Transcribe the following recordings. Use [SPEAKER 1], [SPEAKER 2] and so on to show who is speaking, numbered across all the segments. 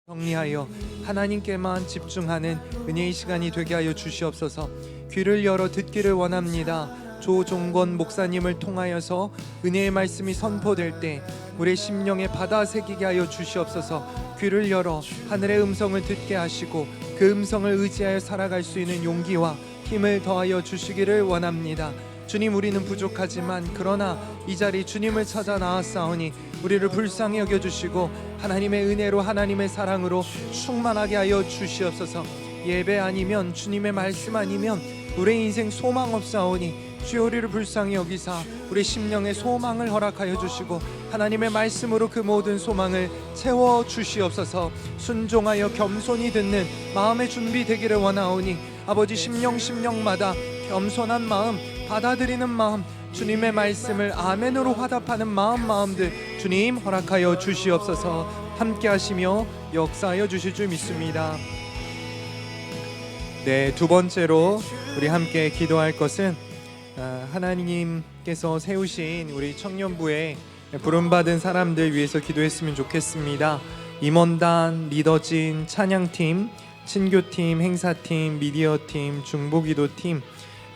[SPEAKER 1] 정리하여 하나님께만 집중하는 은혜의 시간이 되게 하여 주시옵소서. 귀를 열어 듣기를 원합니다. 조종건 목사님을 통하여서 은혜의 말씀이 선포될 때 우리의 심령에 받아새기게 하여 주시옵소서. 귀를 열어 하늘의 음성을 듣게 하시고 그 음성을 의지하여 살아갈 수 있는 용기와 힘을 더하여 주시기를 원합니다. 주님, 우리는 부족하지만 그러나 이 자리 주님을 찾아 나왔사오니 우리를 불쌍히 여겨주시고 하나님의 은혜로 하나님의 사랑으로 충만하게 하여 주시옵소서. 예배 아니면 주님의 말씀 아니면 우리의 인생 소망 없사오니 주여 우리를 불쌍히 여기사 우리 심령의 소망을 허락하여 주시고 하나님의 말씀으로 그 모든 소망을 채워 주시옵소서. 순종하여 겸손히 듣는 마음의 준비 되기를 원하오니 아버지, 심령마다 겸손한 마음, 받아들이는 마음, 주님의 말씀을 아멘으로 화답하는 마음들 주님 허락하여 주시옵소서. 함께 하시며 역사하여 주실 줄 믿습니다. 네, 두 번째로 우리 함께 기도할 것은 하나님께서 세우신 우리 청년부의 부름받은 사람들 위해서 기도했으면 좋겠습니다. 임원단, 리더진, 찬양팀, 친교팀, 행사팀, 미디어팀, 중보기도팀,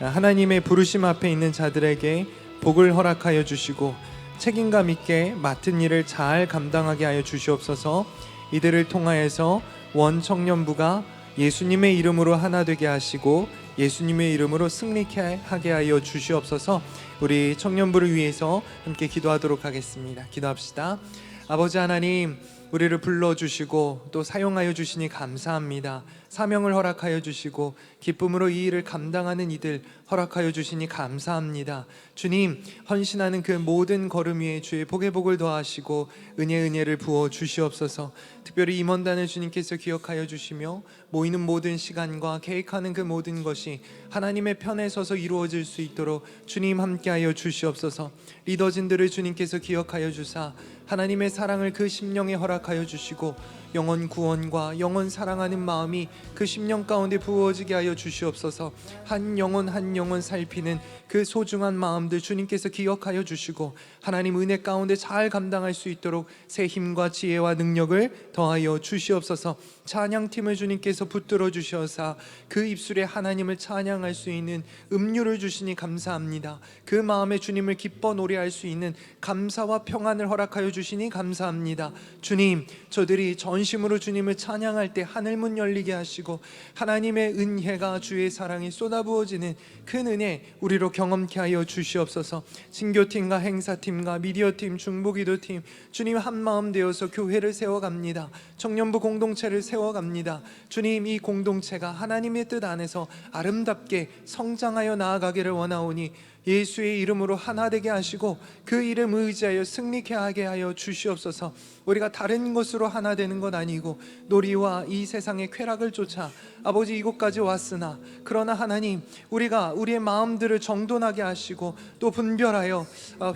[SPEAKER 1] 하나님의 부르심 앞에 있는 자들에게 복을 허락하여 주시고 책임감 있게 맡은 일을 잘 감당하게 하여 주시옵소서. 이들을 통하여서 원청년부가 예수님의 이름으로 하나 되게 하시고 예수님의 이름으로 승리케 하게 하여 주시옵소서. 우리 청년부를 위해서 함께 기도하도록 하겠습니다. 기도합시다. 아버지 하나님, 우리를 불러주시고 또 사용하여 주시니 감사합니다. 사명을 허락하여 주시고 기쁨으로 이 일을 감당하는 이들 허락하여 주시니 감사합니다. 주님, 헌신하는 그 모든 걸음 위에 주의 복의 복을 더하시고 은혜를 부어 주시옵소서. 특별히 임원단을 주님께서 기억하여 주시며 모이는 모든 시간과 계획하는 그 모든 것이 하나님의 편에 서서 이루어질 수 있도록 주님 함께하여 주시옵소서. 리더진들을 주님께서 기억하여 주사 하나님의 사랑을 그 심령에 허락하여 주시고 영혼 구원과 영혼 사랑하는 마음이 그 심령 가운데 부어지게 하여 주시옵소서. 한 영혼 살피는 그 소중한 마음들 주님께서 기억하여 주시고 하나님 은혜 가운데 잘 감당할 수 있도록 새 힘과 지혜와 능력을 더하여 주시옵소서. 찬양팀을 주님께서 붙들어 주셔서 그 입술에 하나님을 찬양할 수 있는 음료를 주시니 감사합니다. 그 마음에 주님을 기뻐 노래할 수 있는 감사와 평안을 허락하여 주시니 감사합니다. 주님, 저들이 전심으로 주님을 찬양할 때 하늘문 열리게 하시고 하나님의 은혜가 주의 사랑이 쏟아부어지는 큰 은혜 우리로 경험케 하여 주시옵소서. 신교팀과 행사팀과 미디어팀, 중보기도팀 주님 한마음 되어서 교회를 세워갑니다. 청년부 공동체를 세워갑니다. 주님, 이 공동체가 하나님의 뜻 안에서 아름답게 성장하여 나아가기를 원하오니 예수의 이름으로 하나 되게 하시고 그 이름 의지하여 승리케 하게 하여 주시옵소서. 우리가 다른 것으로 하나 되는 것 아니고 놀이와 이 세상의 쾌락을 쫓아 아버지 이곳까지 왔으나 그러나 하나님, 우리가 우리의 마음들을 정돈하게 하시고 또 분별하여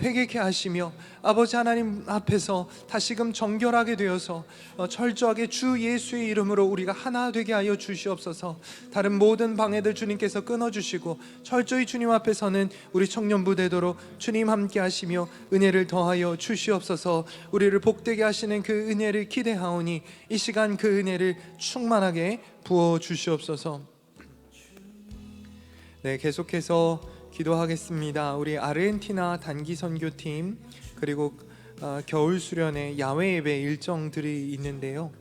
[SPEAKER 1] 회개케 하시며 아버지 하나님 앞에서 다시금 정결하게 되어서 철저하게 주 예수의 이름으로 우리가 하나 되게 하여 주시옵소서. 다른 모든 방해들 주님께서 끊어주시고 철저히 주님 앞에서는 우리 청년부 되도록 주님 함께 하시며 은혜를 더하여 주시옵소서. 우리를 복되게 하시는 그 은혜를 기대하오니 이 시간 그 은혜를 충만하게 부어 주시옵소서. 네, 계속해서 기도하겠습니다. 우리 아르헨티나 단기 선교팀 그리고 겨울 수련회 야외 예배 일정들이 있는데요.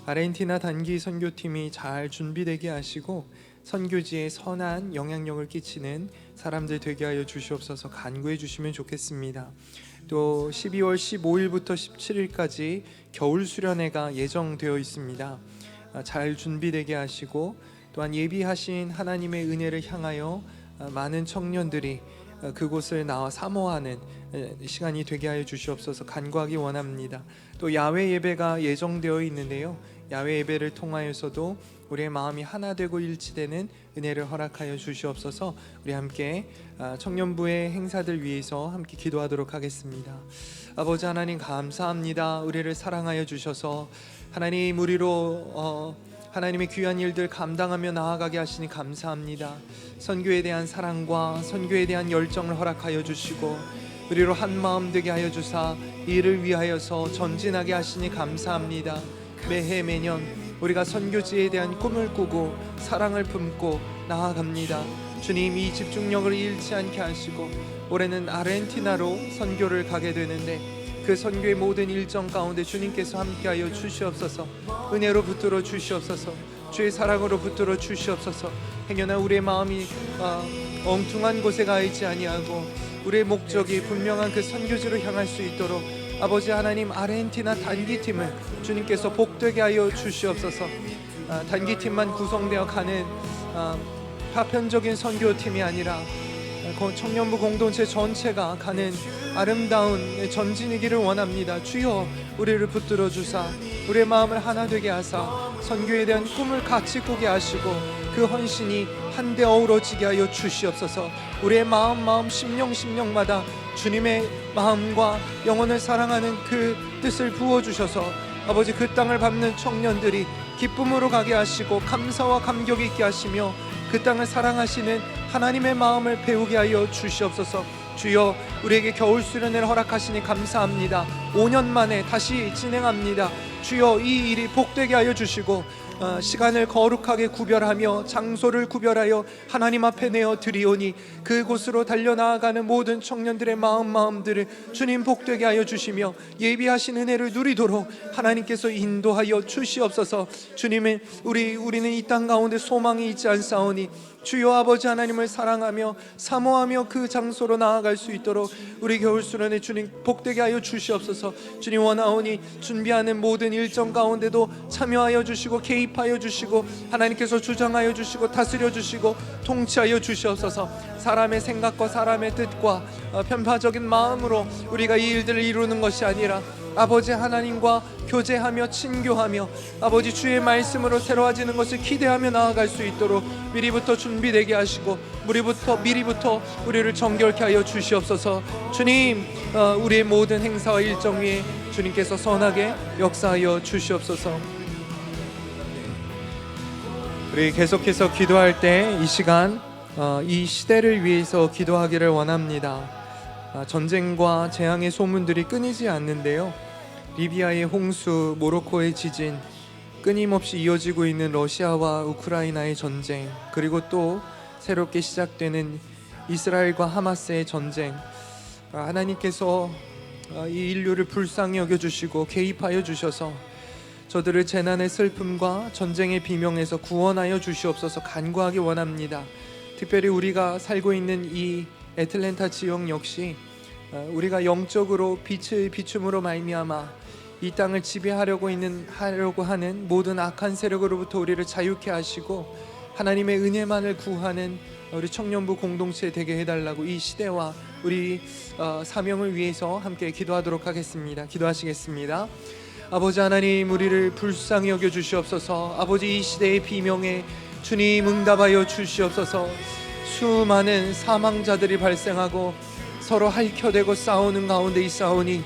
[SPEAKER 1] 아르헨티나 단기 선교팀이 잘 준비되게 하시고 선교지에 선한 영향력을 끼치는 사람들 되게 하여 주시옵소서. 간구해 주시면 좋겠습니다. 또 12월 15일부터 17일까지 겨울 수련회가 예정되어 있습니다. 잘 준비되게 하시고 또한 예비하신 하나님의 은혜를 향하여 많은 청년들이 그곳을 나와 사모하는 시간이 되게 하여 주시옵소서. 간구하기 원합니다. 또 야외 예배가 예정되어 있는데요. 야외 예배를 통하여서도 우리의 마음이 하나 되고 일치되는 은혜를 허락하여 주시옵소서. 우리 함께 청년부의 행사들 위해서 함께 기도하도록 하겠습니다. 아버지 하나님, 감사합니다. 우리를 사랑하여 주셔서 하나님 우리로 하나님의 귀한 일들 감당하며 나아가게 하시니 감사합니다. 선교에 대한 사랑과 선교에 대한 열정을 허락하여 주시고 우리로 한 마음 되게 하여 주사 이 일을 위하여서 전진하게 하시니 감사합니다. 매해 매년 우리가 선교지에 대한 꿈을 꾸고 사랑을 품고 나아갑니다. 주님, 이 집중력을 잃지 않게 하시고 올해는 아르헨티나로 선교를 가게 되는데 그 선교의 모든 일정 가운데 주님께서 함께하여 주시옵소서. 은혜로 붙들어 주시옵소서. 주의 사랑으로 붙들어 주시옵소서. 행여나 우리의 마음이 엉뚱한 곳에 가 있지 아니하고 우리의 목적이 분명한 그 선교지로 향할 수 있도록 아버지 하나님, 아르헨티나 단기팀을 주님께서 복되게 하여 주시옵소서. 단기팀만 구성되어 가는 파편적인 선교팀이 아니라 청년부 공동체 전체가 가는 아름다운 전진이기를 원합니다. 주여, 우리를 붙들어 주사 우리의 마음을 하나 되게 하사 선교에 대한 꿈을 같이 꾸게 하시고 그 헌신이 한데 어우러지게 하여 주시옵소서. 우리의 마음 심령마다 주님의 마음과 영혼을 사랑하는 그 뜻을 부어주셔서 아버지, 그 땅을 밟는 청년들이 기쁨으로 가게 하시고 감사와 감격이 있게 하시며 그 땅을 사랑하시는 하나님의 마음을 배우게 하여 주시옵소서. 주여, 우리에게 겨울 수련회를 허락하시니 감사합니다. 5년 만에 다시 진행합니다. 주여, 이 일이 복되게 하여 주시고 시간을 거룩하게 구별하며 장소를 구별하여 하나님 앞에 내어 드리오니 그곳으로 달려나아가는 모든 청년들의 마음들을 주님 복되게 하여 주시며 예비하신 은혜를 누리도록 하나님께서 인도하여 주시옵소서. 주님은 우리는 이 땅 가운데 소망이 있지 않사오니 주여 아버지 하나님을 사랑하며 사모하며 그 장소로 나아갈 수 있도록 우리 겨울 수련회 주님 복되게 하여 주시옵소서. 주님 원하오니 준비하는 모든 일정 가운데도 참여하여 주시고 개입하여 주시고 하나님께서 주장하여 주시고 다스려 주시고 통치하여 주시옵소서. 사람의 생각과 사람의 뜻과 편파적인 마음으로 우리가 이 일들을 이루는 것이 아니라 아버지 하나님과 교제하며 친교하며 아버지 주의 말씀으로 새로워지는 것을 기대하며 나아갈 수 있도록 미리부터 준비되게 하시고 미리부터 우리를 정결케 하여 주시옵소서. 주님, 우리의 모든 행사와 일정 위에 주님께서 선하게 역사하여 주시옵소서. 우리 계속해서 기도할 때 이 시간 이 시대를 위해서 기도하기를 원합니다. 전쟁과 재앙의 소문들이 끊이지 않는데요. 리비아의 홍수, 모로코의 지진, 끊임없이 이어지고 있는 러시아와 우크라이나의 전쟁, 그리고 또 새롭게 시작되는 이스라엘과 하마스의 전쟁, 하나님께서 이 인류를 불쌍히 여겨주시고 개입하여 주셔서 저들을 재난의 슬픔과 전쟁의 비명에서 구원하여 주시옵소서 간구하기 원합니다. 특별히 우리가 살고 있는 이 애틀랜타 지역 역시 우리가 영적으로 빛을 비춤으로 말미암아 이 땅을 지배하려고 하는 모든 악한 세력으로부터 우리를 자유케 하시고 하나님의 은혜만을 구하는 우리 청년부 공동체 되게 해달라고 이 시대와 우리 사명을 위해서 함께 기도하도록 하겠습니다. 기도하시겠습니다. 아버지 하나님, 우리를 불쌍히 여겨 주시옵소서. 아버지, 이 시대의 비명에 주님 응답하여 주시옵소서. 수많은 사망자들이 발생하고 서로 핥혀대고 싸우는 가운데 있사오니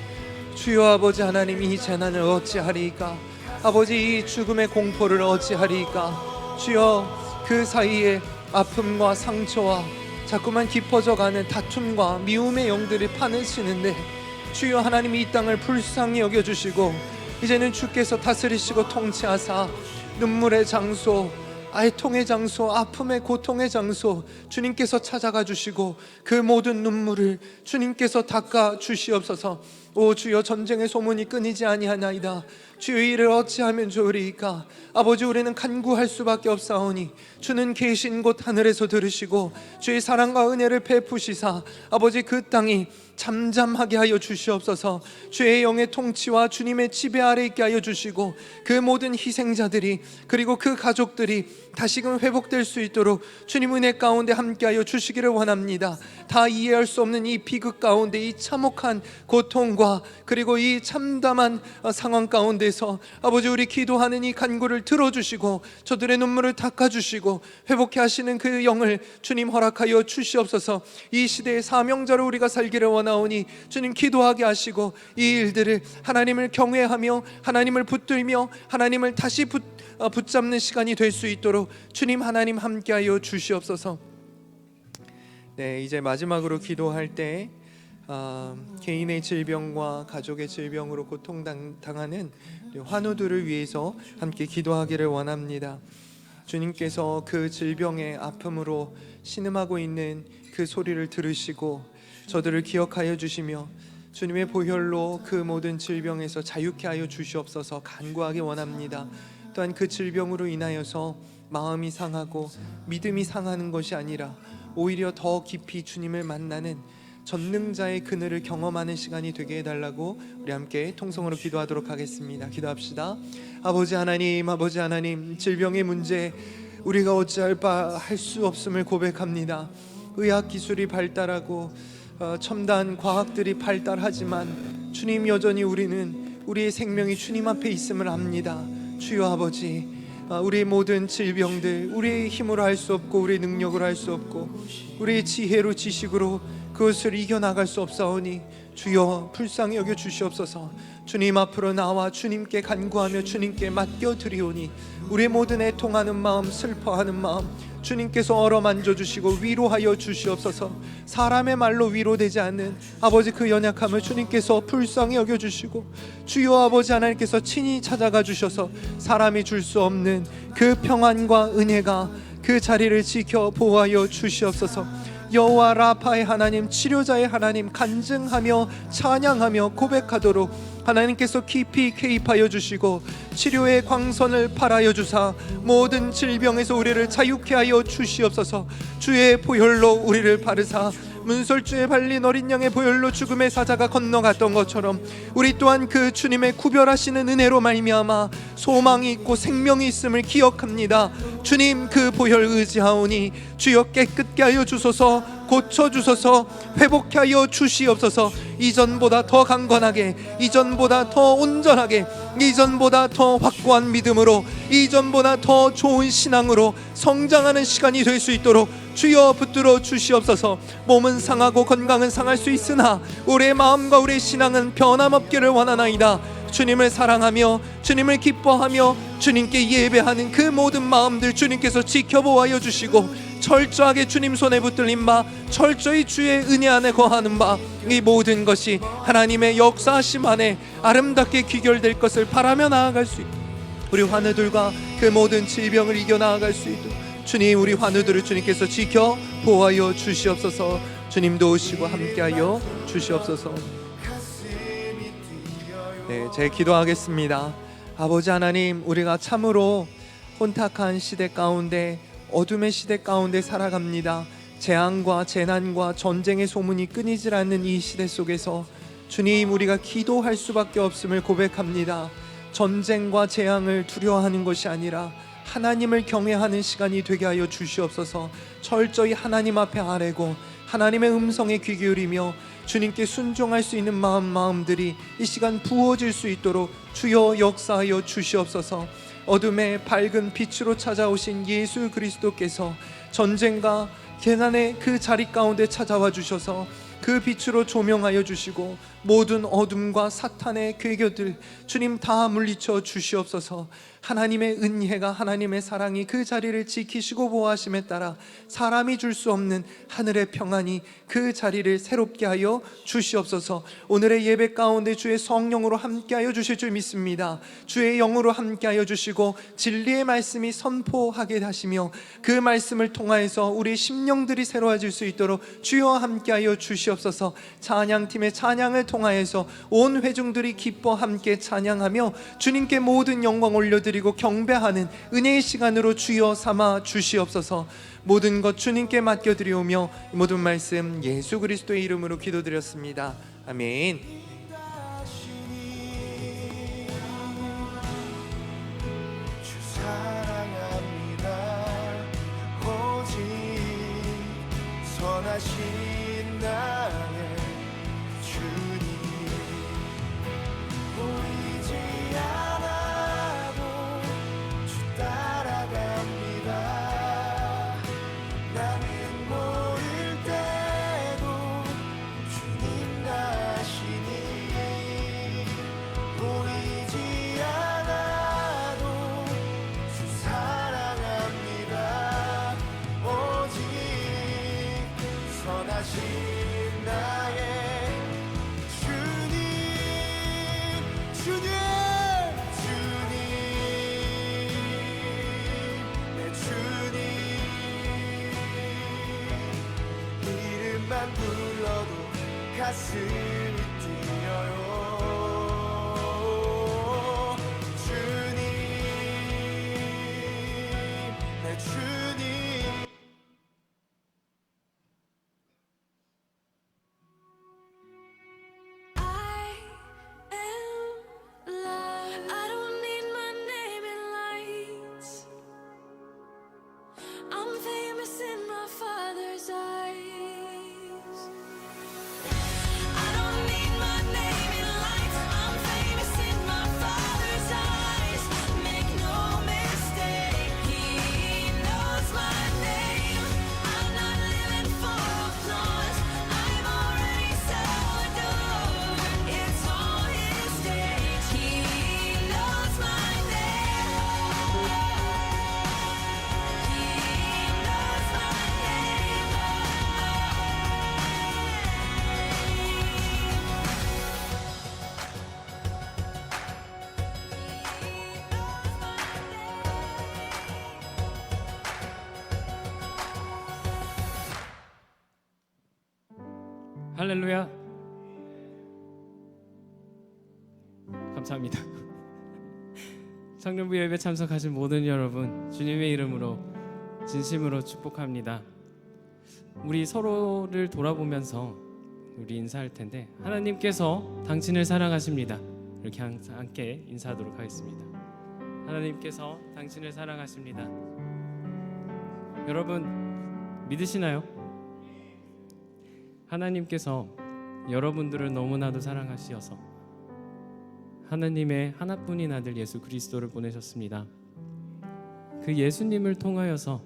[SPEAKER 1] 주여 아버지 하나님, 이 재난을 어찌하리이까? 아버지, 이 죽음의 공포를 어찌하리이까? 주여, 그 사이에 아픔과 상처와 자꾸만 깊어져가는 다툼과 미움의 영들이 판을 치는데 주여 하나님, 이 땅을 불쌍히 여겨주시고 이제는 주께서 다스리시고 통치하사 눈물의 장소,哀통의 장소, 아픔의 고통의 장소 주님께서 찾아가 주시고 그 모든 눈물을 주님께서 닦아 주시옵소서. 오 주여, 전쟁의 소문이 끊이지 아니하나이다. 주여, 이를 어찌하면 좋으리이까? 아버지, 우리는 간구할 수밖에 없사오니 주는 계신 곳 하늘에서 들으시고 주의 사랑과 은혜를 베푸시사 아버지, 그 땅이 잠잠하게 하여 주시옵소서. 주의 영의 통치와 주님의 지배 아래 있게 하여 주시고 그 모든 희생자들이 그리고 그 가족들이 다시금 회복될 수 있도록 주님 은혜 가운데 함께하여 주시기를 원합니다. 다 이해할 수 없는 이 비극 가운데, 이 참혹한 고통과 그리고 이 참담한 상황 가운데서 아버지, 우리 기도하는 이 간구를 들어주시고 저들의 눈물을 닦아주시고 회복해 하시는 그 영을 주님 허락하여 주시옵소서. 이 시대의 사명자로 우리가 살기를 원하오니 주님 기도하게 하시고 이 일들을 하나님을 경외하며 하나님을 붙들며 하나님을 다시 붙잡는 시간이 될 수 있도록 주님 하나님 함께하여 주시옵소서. 네, 이제 마지막으로 기도할 때 개인의 질병과 가족의 질병으로 고통당하는 환우들을 위해서 함께 기도하기를 원합니다. 주님께서 그 질병의 아픔으로 신음하고 있는 그 소리를 들으시고 저들을 기억하여 주시며 주님의 보혈로 그 모든 질병에서 자유케 하여 주시옵소서 간구하기 원합니다. 또한 그 질병으로 인하여서 마음이 상하고 믿음이 상하는 것이 아니라 오히려 더 깊이 주님을 만나는 전능자의 그늘을 경험하는 시간이 되게 해달라고 우리 함께 통성으로 기도하도록 하겠습니다. 기도합시다. 아버지 하나님, 질병의 문제 우리가 어찌할 바 할 수 없음을 고백합니다. 의학 기술이 발달하고 첨단 과학들이 발달하지만 주님, 여전히 우리의 생명이 주님 앞에 있음을 압니다. 주여 아버지, 우리의 모든 질병들 우리의 힘으로 할 수 없고 우리의 능력으로 할 수 없고 우리의 지혜로 지식으로 그것을 이겨나갈 수 없사오니 주여 불쌍히 여겨 주시옵소서. 주님 앞으로 나와 주님께 간구하며 주님께 맡겨드리오니 우리의 모든 애통하는 마음, 슬퍼하는 마음 주님께서 어루만져 주시고 위로하여 주시옵소서. 사람의 말로 위로되지 않는 아버지 그 연약함을 주님께서 불쌍히 여겨주시고 주여 아버지 하나님께서 친히 찾아가 주셔서 사람이 줄 수 없는 그 평안과 은혜가 그 자리를 지켜 보호하여 주시옵소서. 여호와 라파의 하나님, 치료자의 하나님 간증하며 찬양하며 고백하도록 하나님께서 깊이 개입하여 주시고 치료의 광선을 발하여 주사 모든 질병에서 우리를 자유케 하여 주시옵소서. 주의 보혈로 우리를 바르사 문설주에 발린 어린 양의 보혈로 죽음의 사자가 건너갔던 것처럼 우리 또한 그 주님의 구별하시는 은혜로 말미암아 소망이 있고 생명이 있음을 기억합니다. 주님, 그 보혈 의지하오니 주여 깨끗게 하여 주소서, 고쳐주소서, 회복케 하여 주시옵소서. 이전보다 더 강건하게, 이전보다 더 온전하게, 이전보다 더 확고한 믿음으로, 이전보다 더 좋은 신앙으로 성장하는 시간이 될 수 있도록 주여 붙들어 주시옵소서. 몸은 상하고 건강은 상할 수 있으나 우리의 마음과 우리의 신앙은 변함없기를 원하나이다. 주님을 사랑하며 주님을 기뻐하며 주님께 예배하는 그 모든 마음들 주님께서 지켜보아여 주시고 철저하게 주님 손에 붙들린 바 철저히 주의 은혜 안에 거하는 바 이 모든 것이 하나님의 역사하심 안에 아름답게 귀결될 것을 바라며 나아갈 수 있도록 우리 환우들과 그 모든 질병을 이겨나아갈 수 있도록 주님, 우리 환우들을 주님께서 지켜 보호하여 주시옵소서. 주님 도우시고 함께하여 주시옵소서. 네, 제 기도하겠습니다. 아버지 하나님, 우리가 참으로 혼탁한 시대 가운데, 어둠의 시대 가운데 살아갑니다. 재앙과 재난과 전쟁의 소문이 끊이질 않는 이 시대 속에서 주님, 우리가 기도할 수밖에 없음을 고백합니다. 전쟁과 재앙을 두려워하는 것이 아니라 하나님을 경외하는 시간이 되게 하여 주시옵소서. 철저히 하나님 앞에 아뢰고 하나님의 음성에 귀 기울이며 주님께 순종할 수 있는 마음들이 이 시간 부어질 수 있도록 주여 역사하여 주시옵소서. 어둠의 밝은 빛으로 찾아오신 예수 그리스도께서 전쟁과 재난의 그 자리 가운데 찾아와 주셔서 그 빛으로 조명하여 주시고 모든 어둠과 사탄의 괴교들 주님 다 물리쳐 주시옵소서. 하나님의 은혜가, 하나님의 사랑이 그 자리를 지키시고 보호하심에 따라 사람이 줄 수 없는 하늘의 평안이 그 자리를 새롭게 하여 주시옵소서. 오늘의 예배 가운데 주의 성령으로 함께하여 주실 줄 믿습니다. 주의 영으로 함께하여 주시고 진리의 말씀이 선포하게 하시며 그 말씀을 통하여서 우리 심령들이 새로워질 수 있도록 주여 함께하여 주시옵소서. 찬양팀의 찬양을 통하여서 온 회중들이 기뻐 함께 찬양하며 주님께 모든 영광 올려드리고 경배하는 은혜의 시간으로 주여 삼아 주시옵소서. 모든 것 주님께 맡겨드리오며 모든 말씀 예수 그리스도의 이름으로 기도드렸습니다. 아멘.
[SPEAKER 2] 주 사랑합니다. 오직 선하신 나의 주님 보이지 않아도 주 따라갑니다. 나는 모를 때도 주님 가시니 보이지 않아도 주 사랑합니다. 오직 선하신 나의 이름만 불러도 가슴이 뛰어요. 주님, 내 주님.
[SPEAKER 3] I am loved. I don't need my name in lights. I'm famous in my Father's eyes. I don't need my name in lights. I'm famous in my Father's eyes. Make no mistake, He knows my name. I'm not living for applause. I'm already so adored. It's all His stage. He knows my name. He knows my
[SPEAKER 4] 할렐루야. 감사합니다. 청년부 예배 참석하신 모든 여러분, 주님의 이름으로 진심으로 축복합니다. 우리 서로를 돌아보면서 우리 인사할 텐데, 하나님께서 당신을 사랑하십니다. 이렇게 항상 함께 인사하도록 하겠습니다. 하나님께서 당신을 사랑하십니다. 여러분 믿으시나요? 하나님께서 여러분들을 너무나도 사랑하시어서 하나님의 하나뿐인 아들 예수 그리스도를 보내셨습니다. 그 예수님을 통하여서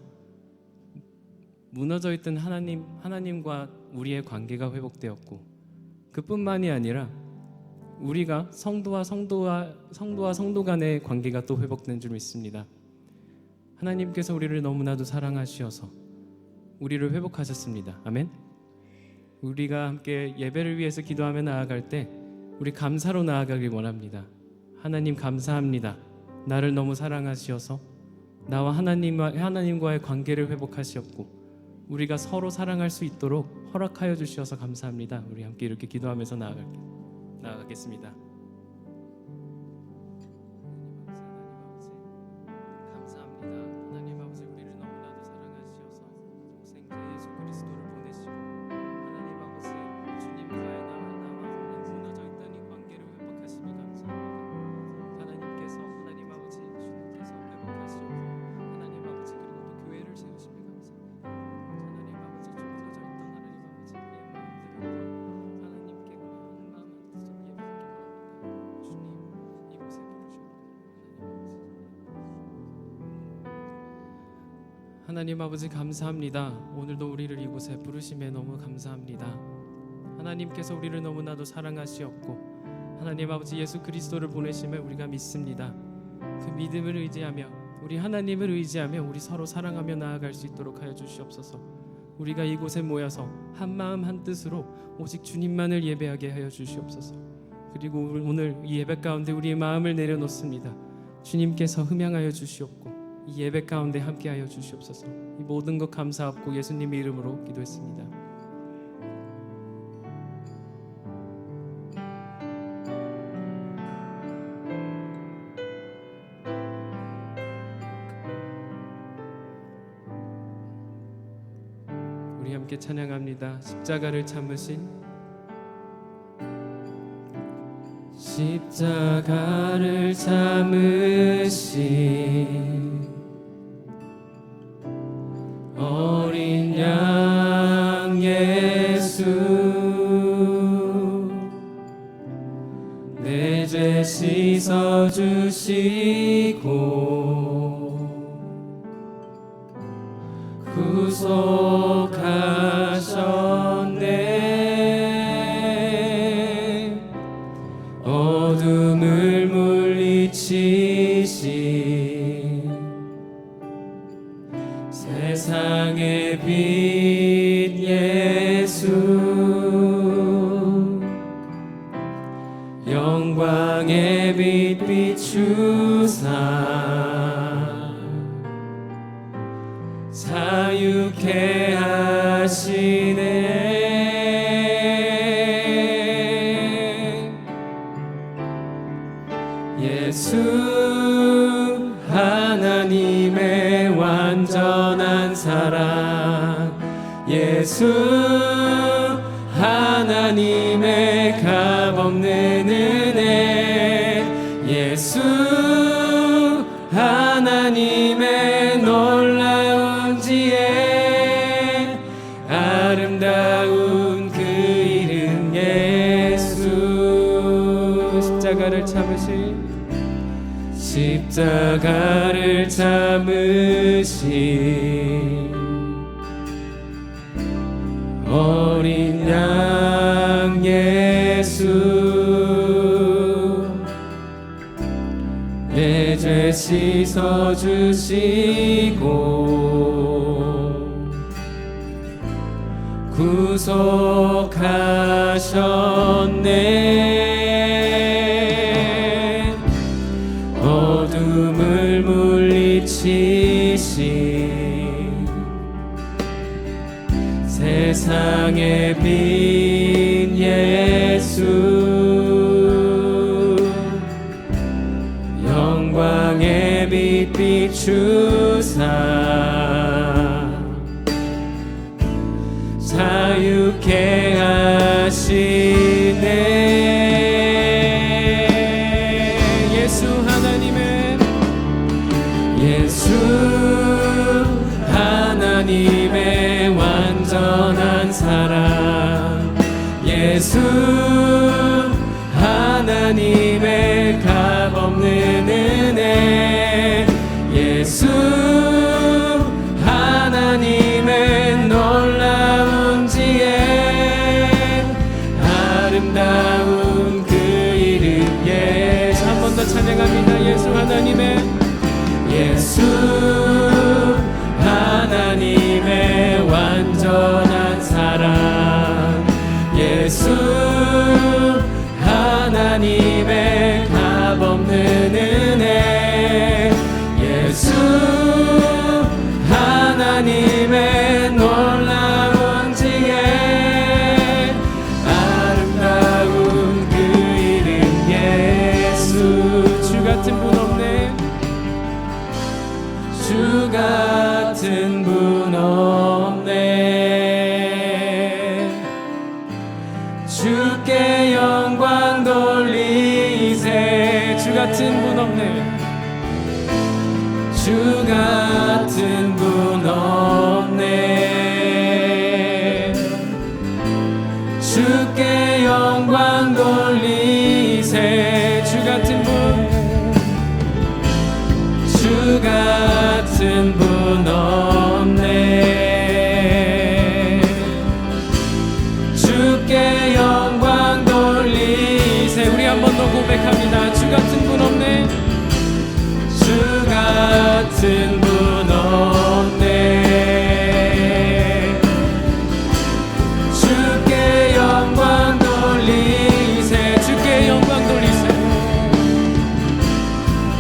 [SPEAKER 4] 무너져 있던 하나님과 우리의 관계가 회복되었고, 그뿐만이 아니라 우리가 성도와 성도 간의 관계가 또 회복된 줄 믿습니다. 하나님께서 우리를 너무나도 사랑하시어서 우리를 회복하셨습니다. 아멘. 우리가 함께 예배를 위해서 기도하며 나아갈 때 우리 감사로 나아가길 원합니다. 하나님 감사합니다. 나를 너무 사랑하시어서 나와 하나님과의 관계를 회복하시었고 우리가 서로 사랑할 수있도록 허락하여 주시어서 감사합니다. 우리 함께 이렇게 기도하면서 나아가겠습니다. 감사합니다. 하나님 아버지, 우리를 너무나도 사랑하시어서 독생자 예수 그리스도를 보내시고 하나님 아버지, 주님과의 나와 무너져 있던 이 관계를 회복하시니 감사합니다. 하나님께서 하나님 아버지, 주님께서 회복하시고 하나님 아버지, 그리고 또 교회를 세우시니 감사합니다. 하나님 아버지, 무너져 있던 하나님 아버지 우리의 마음들을 하나님께 우리 한 마음 한 뜻으로 예배하기 바랍니다. 주님 이곳에 부르셨고 하나님 아버지 감사합니다. 오늘도 우리를 이곳에 부르심에 너무 감사합니다. 하나님께서 우리를 너무나도 사랑하시었고 하나님 아버지 예수 그리스도를 보내심을 우리가 믿습니다. 그 믿음을 의지하며 우리 하나님을 의지하며 우리 서로 사랑하며 나아갈 수 있도록 하여 주시옵소서. 우리가 이곳에 모여서 한 마음 한 뜻으로 오직 주님만을 예배하게 하여 주시옵소서. 그리고 오늘 이 예배 가운데 우리의 마음을 내려놓습니다. 주님께서 흠양하여 주시옵고 이 예배 가운데 함께하여 주시옵소서. 이 모든 것 감사하고 예수님의 이름으로 기도했습니다. 우리 함께 찬양합니다. 십자가를 참으신 십자가를 참으신 어린 양 예수, 내 죄 씻어주시고 구속하셨네. 어둠을 물리치신 세상의 빛 예수, 영광의 빛 비추사 자유케 하시네. 예수 하나님의 값없는 은혜 예수 하나님의 놀라운 지혜 아름다운 그 이름 예수 십자가를 참으신 어린 양 예수 내 죄 씻어주시고 구속하셨네 어둠을 물리치신 세상의 빛 예수 영광의 빛 비추사 자유케 하시네 예수 하나님의 완전한 사랑 예수 하나님의 값없는 은혜 예수 하나님의 놀라운 지혜 아름다운 그 이름 예수 한 번 더 찬양합니다 예수 하나님의 완전한 사랑 예수 하나님의 값없는 은혜 예수 하나님의 놀라운 지혜 아름다운 그 이름 예수 주 같은 분 없네 주 같은 분 없네 주께 영광 돌리세 주 같은 분 없네 주 같은 분 없네 주께 영광 돌리세 주 같은 분 주 같은 분 없네 주께 영광 돌리세 우리 한 번 더 고백합니다 주 같은 분 없네 주 같은 분 없네 주께 영광 돌리세 주께 영광 돌리세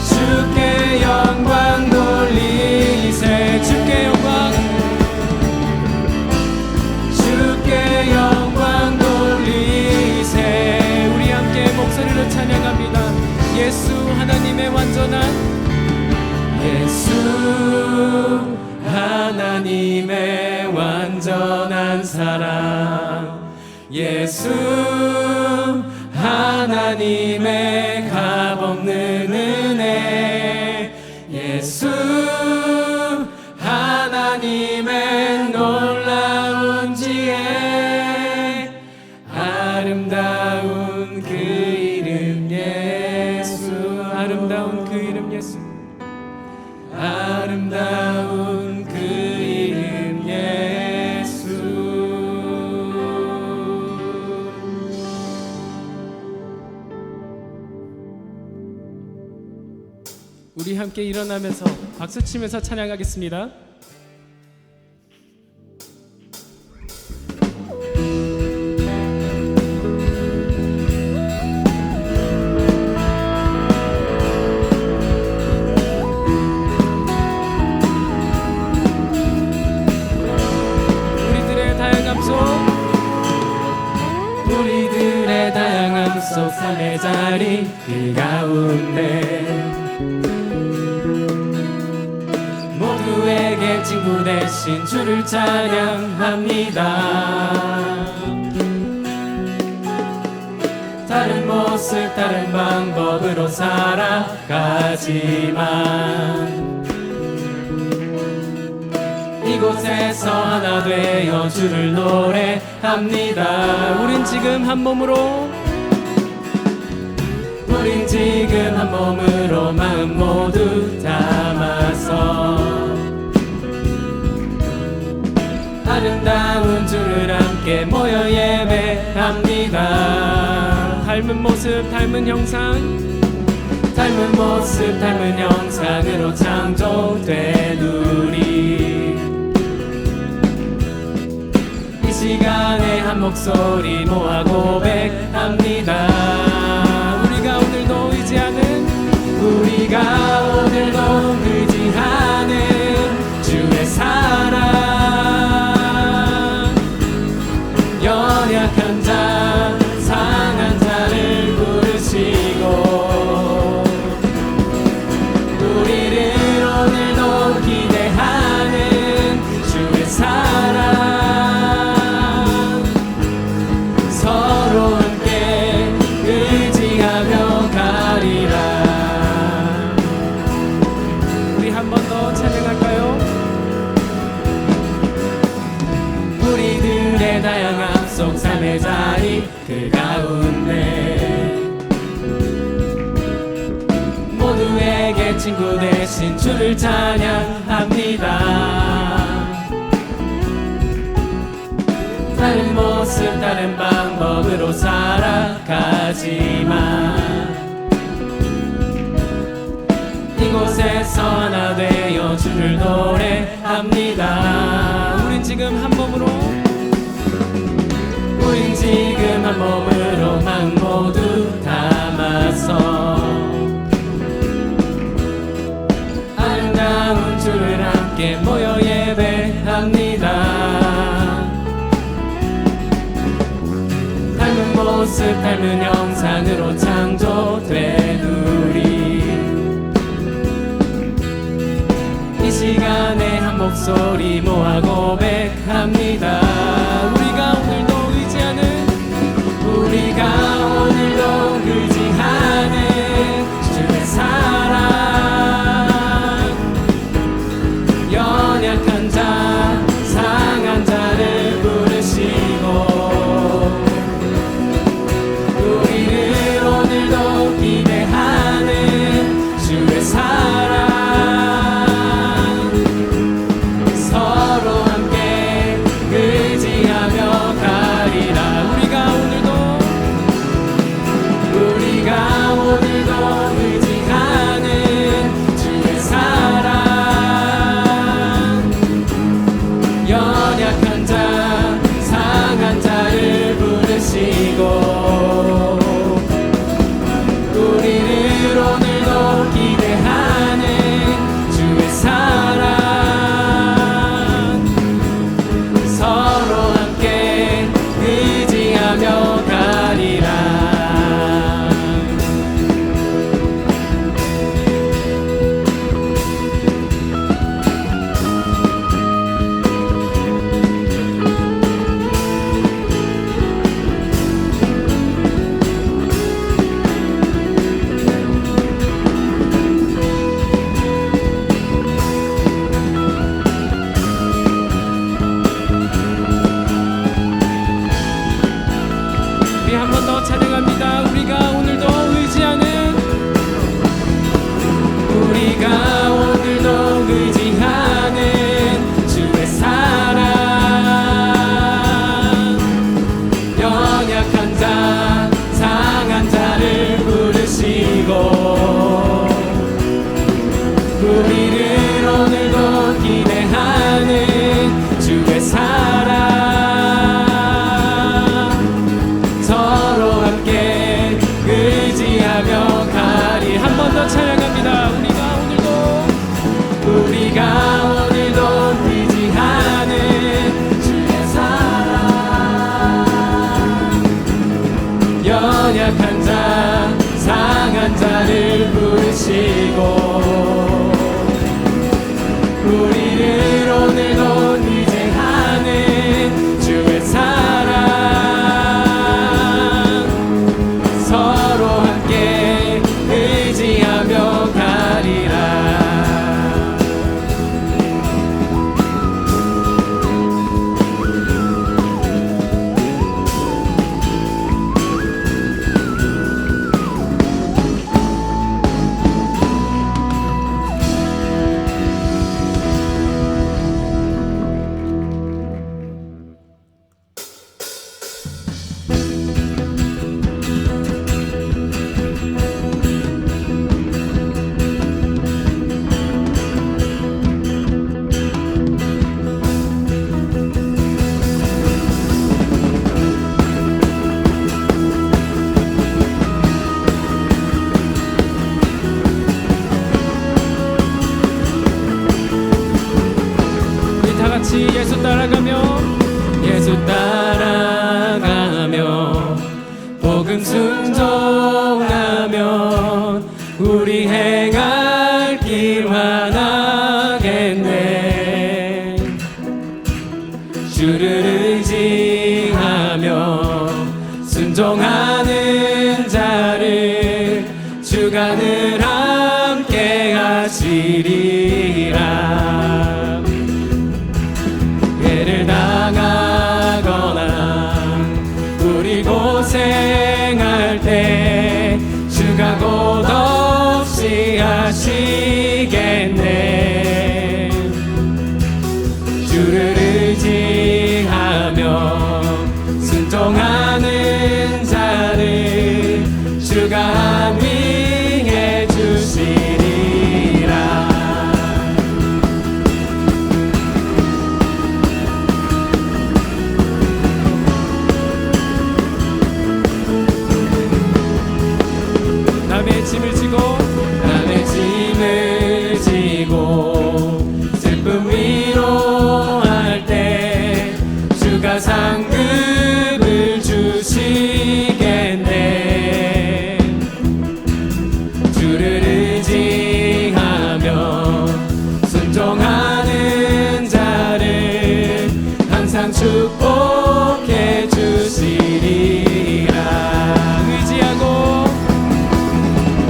[SPEAKER 4] 주께 영광 돌리세 주께 영광 주께 영광 돌리세 우리 함께 목소리로 찬양합니다 예수 하나님의 완전한 예수 하나님의 완전한 사랑 예수 하나님의 값없는 은혜 예수 하나님의 놀라운 지혜 아름다운 그 이름 예수 아름다운 그 이름 예수 아름다운 그 이름 예수 우리 함께 일어나면서 박수치면서 찬양하겠습니다. 우리들의 다양함 속 삶의 자리 그 가운데 모두에게 친구 대신 주를 찬양합니다. 다른 모습 다른 방법으로 살아가지만 이곳에서 하나 되어 주를 노래합니다. 우린 지금 한 몸으로 마음 모두 담아서 아름다운 주를 함께 모여 예배합니다. 닮은 모습 닮은 모습 닮은 형상으로 창조된 우리, 이 시간에 한 목소리 모아 고백합니다. 우리가 오늘도 의지하는 주의 사랑, 연약한 자 상한 자를 부르시고, 우리를 오늘도 기대하는 주의 사랑, 서로 함께 의지하며 가리라. 한 번 더 찬양할까요? 우리들의 다양함 속 삶의 자리 그 가운데 모두에게 친구 대신 주를 찬양합니다. 다른 모습 다른 방법으로 살아가지만 이곳에서 하나 되어 주를 노래합니다. 우린 지금 한 몸으로 마음 모두 담아서 아름다운 주를 함께 모여 예배합니다. 닮은 모습 닮은 형상으로 창조된 우리, 이 시간에 한 목소리 모아 고백합니다. 우리가 오늘도 의지하는 주의 사랑, 연약한 자 상한 자를 부르시고, 우리를 오늘도 기대하는 주의 사랑, 연약한 자 상한 자를 부르시고 우리를 같이 예수 따라가며 복음 순종하면 우리 행할 길 환하겠네. 주를 의지하며 순종하는 자를 주가 늘 함께 하시리라. 예를 당하거나 우리 고생할 때 주가 곧 없이 하시겠네. 주를 의지하며 순종하는 자를 주가 함위해 주시리라. 남의 짐을 지고 슬픔 위로할 때 주가 상급을 주시겠네. 주를 의지하며 순종하는 자를 항상 축복해 주시리라.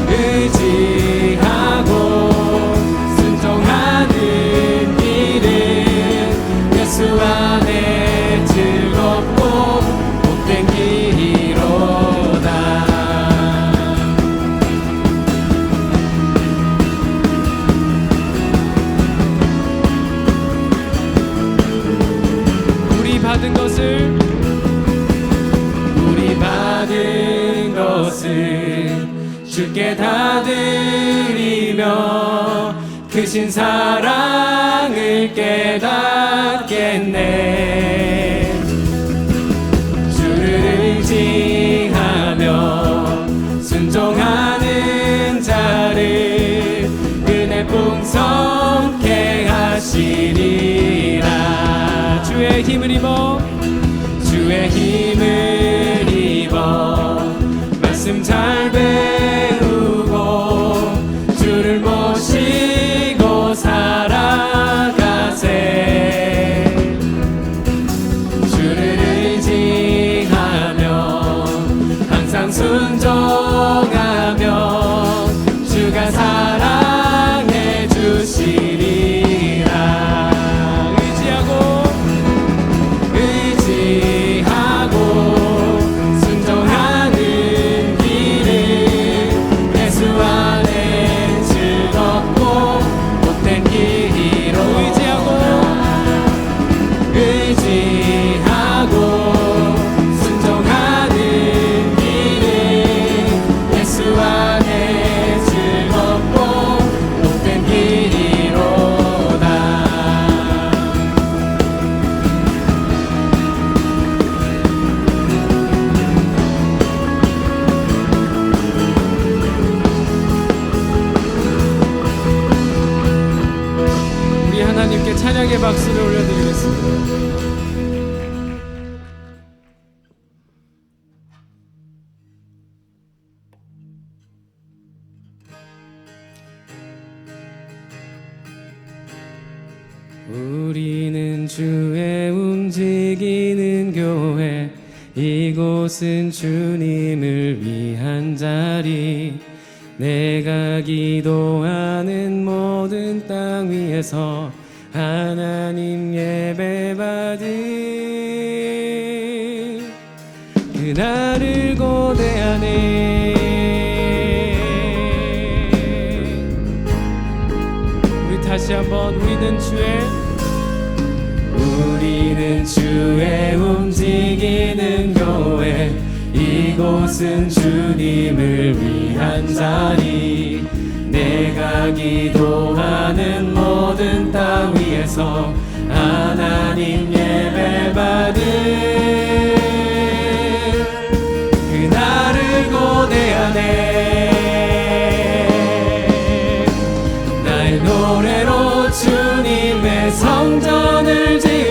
[SPEAKER 4] 의지하고 순종하는 길은 예수 안에 즐겁고 복된 길이로다. 우리 받은 것을 주께 다 드리며 크신 사랑을 깨닫겠네. 주를 의지하며 순종하는 자를 은혜 풍성케 하시리라. 주의 힘을 입어 말씀 잘 배우고 주를 모시고 살아가세. 주를 의지하며 항상 순종하며 주가 사랑해 주시리라. 의지하고 순종하는 길은 예수 안에 즐겁고 복된 길이로. 의지하고 순종하는 길은 예수 안에 즐겁고 복된 길이로다. 우리 하나님께 찬양의 박수를 올려드리겠습니다. 우리는 주의 움직이는 교회, 이곳은 주님을 위한 자리. 내가 기도하는 모든 땅 위에서 하나님 예배받을 그날을 고대하네. 우리 다시 한번 우리는 주의 움직이는 교회, 이곳은 주님을 위한 자리. 내가 기도하는 모든 땅 위에서 하나님 예배받을 그날을 고대하네. 나의 노래로 주님의 성전을 지어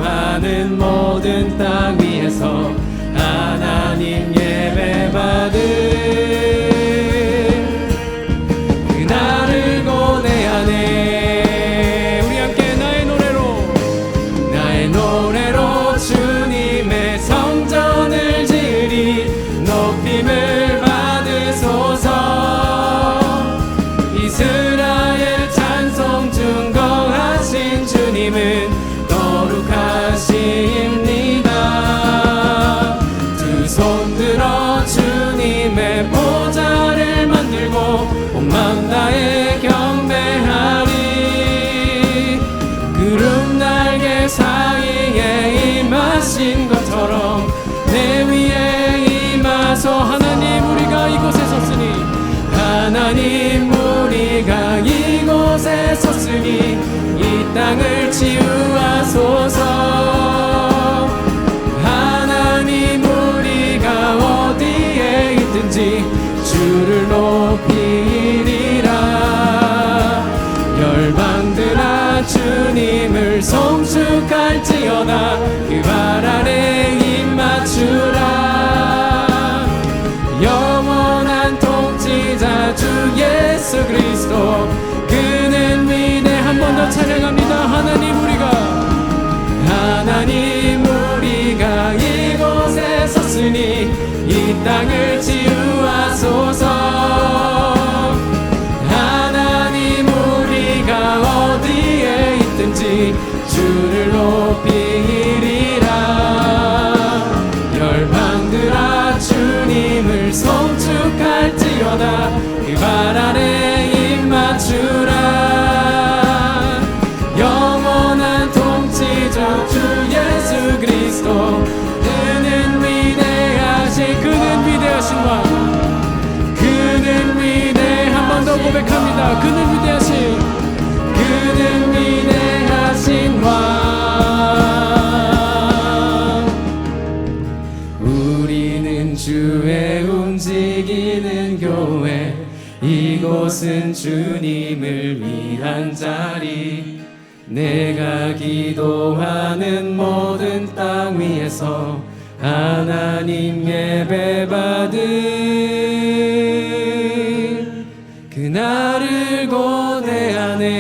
[SPEAKER 4] 기도하는 모든 땅 위에서 하나님 예배받을 그날을 고대하네. 우리 함께 나의 노래로 주님의 성전을 지으리. 높임을 받으소서. 이스라엘 찬송 증거하신 주님은 거룩하십니다. 두 손 들어 주님의 보좌를 만들고 온 마음 다해 경배하리. 구름 날개 사이에 임하신 것처럼 내 위에 임하소. 하나님 우리가 이곳에 섰으니 하나님 우리가 이곳에 섰으니 이 땅을 치유하소서. 하나님 우리가 어디에 있든지 주를 높이리라. 열방들아 주님을 송축할지어다. 그 발 아래 입 맞추라. 영원한 통치자 주 예수 그리스도 그는 위대. 한 번 더 찬양합니다. 하나님 우리가 이곳에 섰으니 이 땅을 치유하소서. 하나님 우리가 어디에 있든지 주를 높이리라. 열방들아 주님을 송축할지어다. 그 발 아래 입 맞추라. 영원한 통치자 주 예수 그리스도 그는 위대하신 왕. 그는 위대. 한 번 더 고백합니다. 그는 위대하신 왕. 우리는 주의 움직이는 교회. 이곳은 주님을 위한 자리. 내가 기도하는 모든 땅 위에서 하나님 예배받을 그날을 고대하네.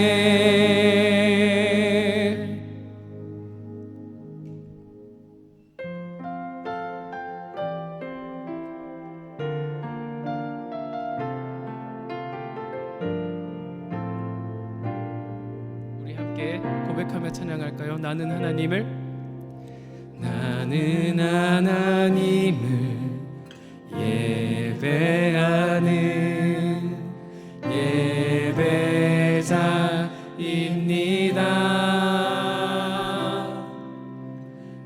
[SPEAKER 4] 우리 함께 고백하며 찬양할까요? 나는 하나님을 예배하는 예배자입니다.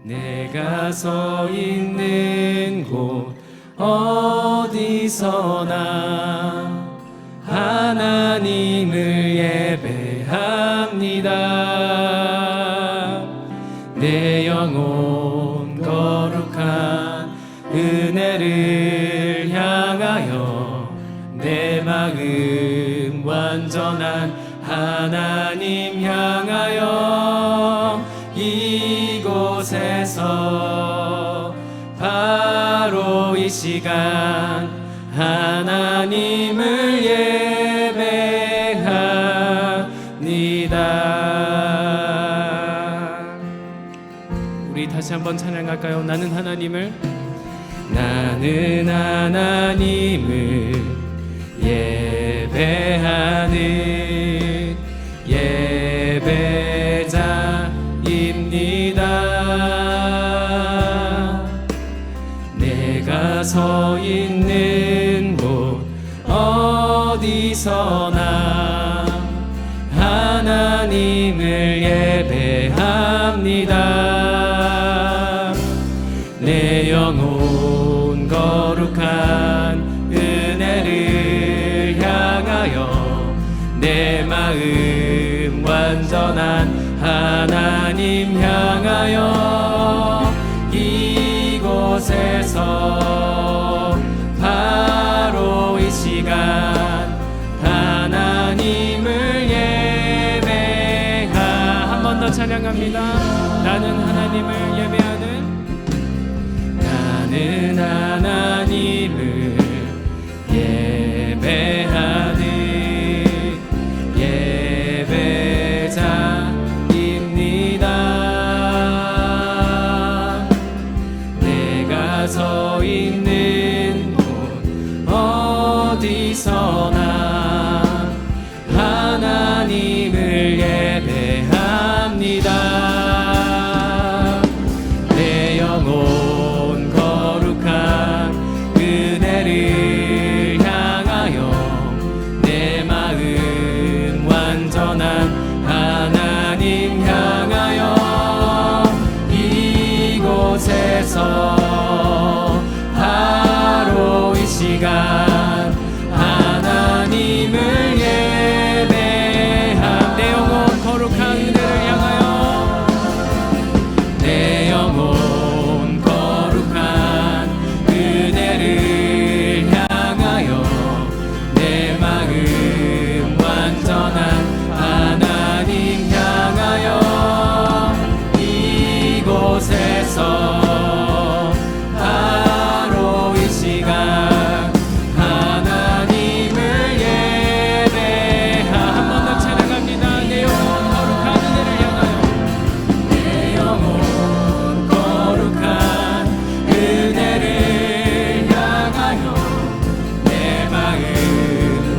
[SPEAKER 4] 내가 서 있는 곳 어디서나 하나님을 예배합니다. 내 영혼 거룩한 은혜를 향하여 내 마음 완전한 하나님 향하여 이곳에서 바로 이 시간 하나님을 예배합니다. 우리 다시 한번 찬양할까요? 나는 하나님을 예배하는 예배자입니다. 내가 서 있는 곳 어디서나 하나님을 예배합니다. 내 영혼 거룩한 은혜를 향하여 내 마음 완전한 하나님 향하여 이곳에서 바로 이 시간 하나님을 예배하. 한 번 더 찬양합니다. 나는 하나님을 예배하는 나는 하나님을 예배하는 예배자입니다. 내가 서 있는 곳 어디서나 하나님을 예배합니다. 내 영혼 거룩한 은혜를 향하여 내 마음 완전한 하나님 향하여 이곳에서 바로 이 시간 하나님을 예배함. 내 영혼 거룩한 은혜를 향하여 내 영혼 거룩한 은혜를 향하여 내 마음 완전한 하나님 향하여 이곳에서 바로 이 시간 하나님을 예배하. 한 번 더 찬양합니다. 내 영혼 거룩한 은혜를 향하여 내 영혼 거룩한 은혜를 향하여 내 마음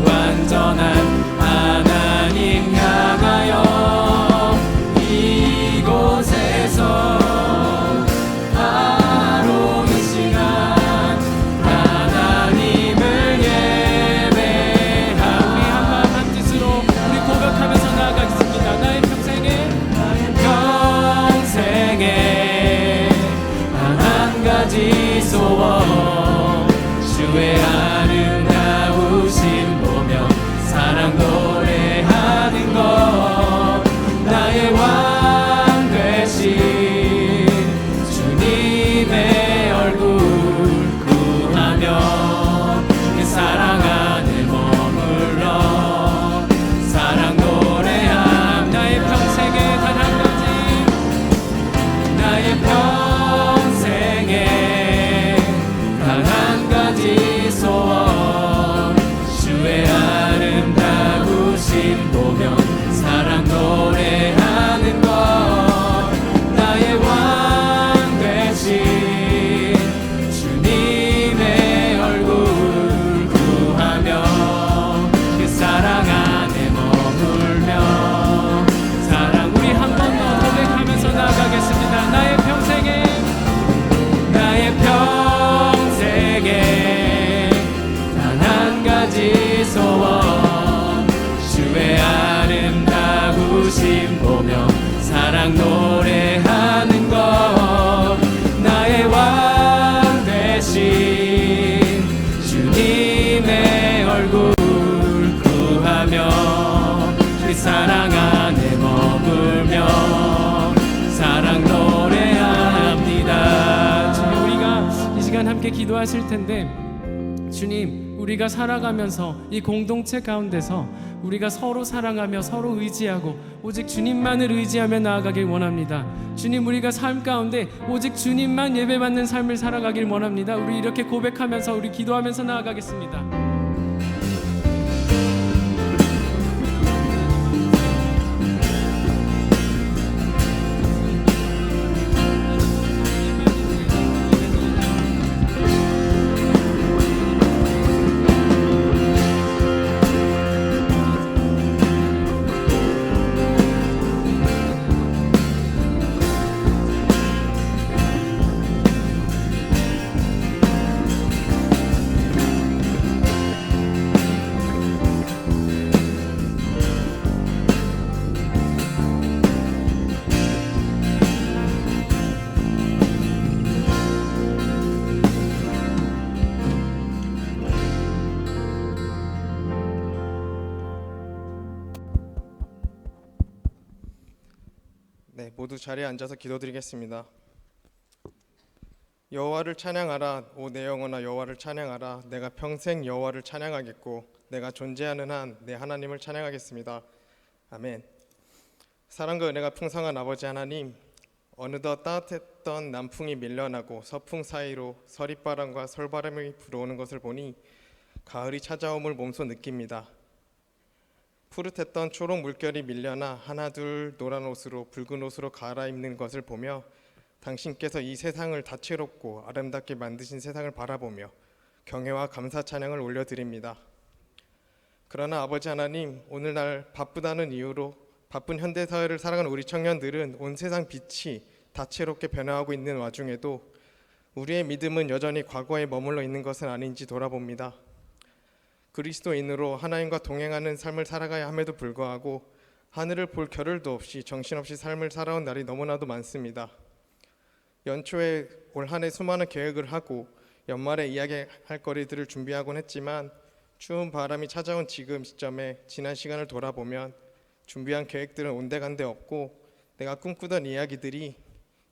[SPEAKER 4] 완전한 하나님 향하여 이곳에서 바로 이 시간 하나님을 예배하. 우리 한마음 한뜻으로 우리 고백하면서 나아가겠습니다. 나의 평생에 단 한 가지 소원 주의 아름다우심 보며 사랑 노래하는 것 나의 왕 되신 주님의 얼굴 구하며 그 사랑 안에 머물러 사랑 노래함. 나의 평생에 단 한 가지 나의 평생에 단 한 가지 소원 주의 아름다우심 보며 사랑 노래하는 것 나의 왕 되신 주님의 얼굴 구하며 그 사랑 안에 머물며 사랑. 우리 한 번 더 고백하면서 나아가겠습니다. 나의 평생에 단 한 가지 소원 주의 아름다우심 보며 사랑 노래하는 것 나의 왕 되신 주님의 얼굴 구하며 그 사랑 안에 머물며 사랑 노래합니다. 주님, 우리가 이 시간 함께 기도하실 텐데 주님, 우리가 살아가면서 이 공동체 가운데서 우리가 서로 사랑하며 서로 의지하고 오직 주님만을 의지하며 나아가길 원합니다. 주님, 우리가 삶 가운데 오직 주님만 예배받는 삶을 살아가길 원합니다. 우리 이렇게 고백하면서 우리 기도하면서 나아가겠습니다.
[SPEAKER 5] 네, 모두 자리에 앉아서 기도드리겠습니다. 여호와를 찬양하라. 오 내 영혼아 여호와를 찬양하라. 내가 평생 여호와를 찬양하겠고 내가 존재하는 한 내 하나님을 찬양하겠습니다. 아멘. 사랑과 은혜가 풍성한 아버지 하나님, 어느덧 따뜻했던 남풍이 밀려나고 서풍 사이로 서리바람과 설바람이 불어오는 것을 보니 가을이 찾아옴을 몸소 느낍니다. 푸릇했던 초록 물결이 밀려나 하나둘 노란 옷으로 붉은 옷으로 갈아입는 것을 보며 당신께서 이 세상을 다채롭고 아름답게 만드신 세상을 바라보며 경애와 감사 찬양을 올려드립니다. 그러나 아버지 하나님, 오늘날 바쁘다는 이유로 바쁜 현대사회를 살아가는 우리 청년들은 온 세상 빛이 다채롭게 변화하고 있는 와중에도 우리의 믿음은 여전히 과거에 머물러 있는 것은 아닌지 돌아봅니다. 그리스도인으로 하나님과 동행하는 삶을 살아가야 함에도 불구하고 하늘을 볼 겨를도 없이 정신없이 삶을 살아온 날이 너무나도 많습니다. 연초에 올 한 해 수많은 계획을 하고 연말에 이야기할 거리들을 준비하곤 했지만 추운 바람이 찾아온 지금 시점에 지난 시간을 돌아보면 준비한 계획들은 온데간데 없고 내가 꿈꾸던 이야기들이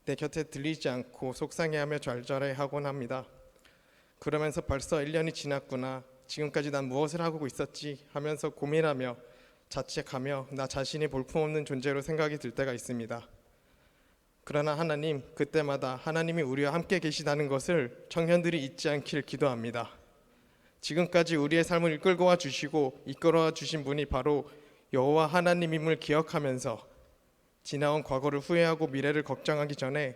[SPEAKER 5] 내 곁에 들리지 않고 속상해하며 좌절해하곤 합니다. 그러면서 벌써 1년이 지났구나, 지금까지 난 무엇을 하고 있었지 하면서 고민하며 자책하며 나 자신이 볼품없는 존재로 생각이 들 때가 있습니다. 그러나 하나님, 그때마다 하나님이 우리와 함께 계시다는 것을 청년들이 잊지 않길 기도합니다. 지금까지 우리의 삶을 이끌고와 주시고 이끌어와 주신 분이 바로 여호와 하나님임을 기억하면서 지나온 과거를 후회하고 미래를 걱정하기 전에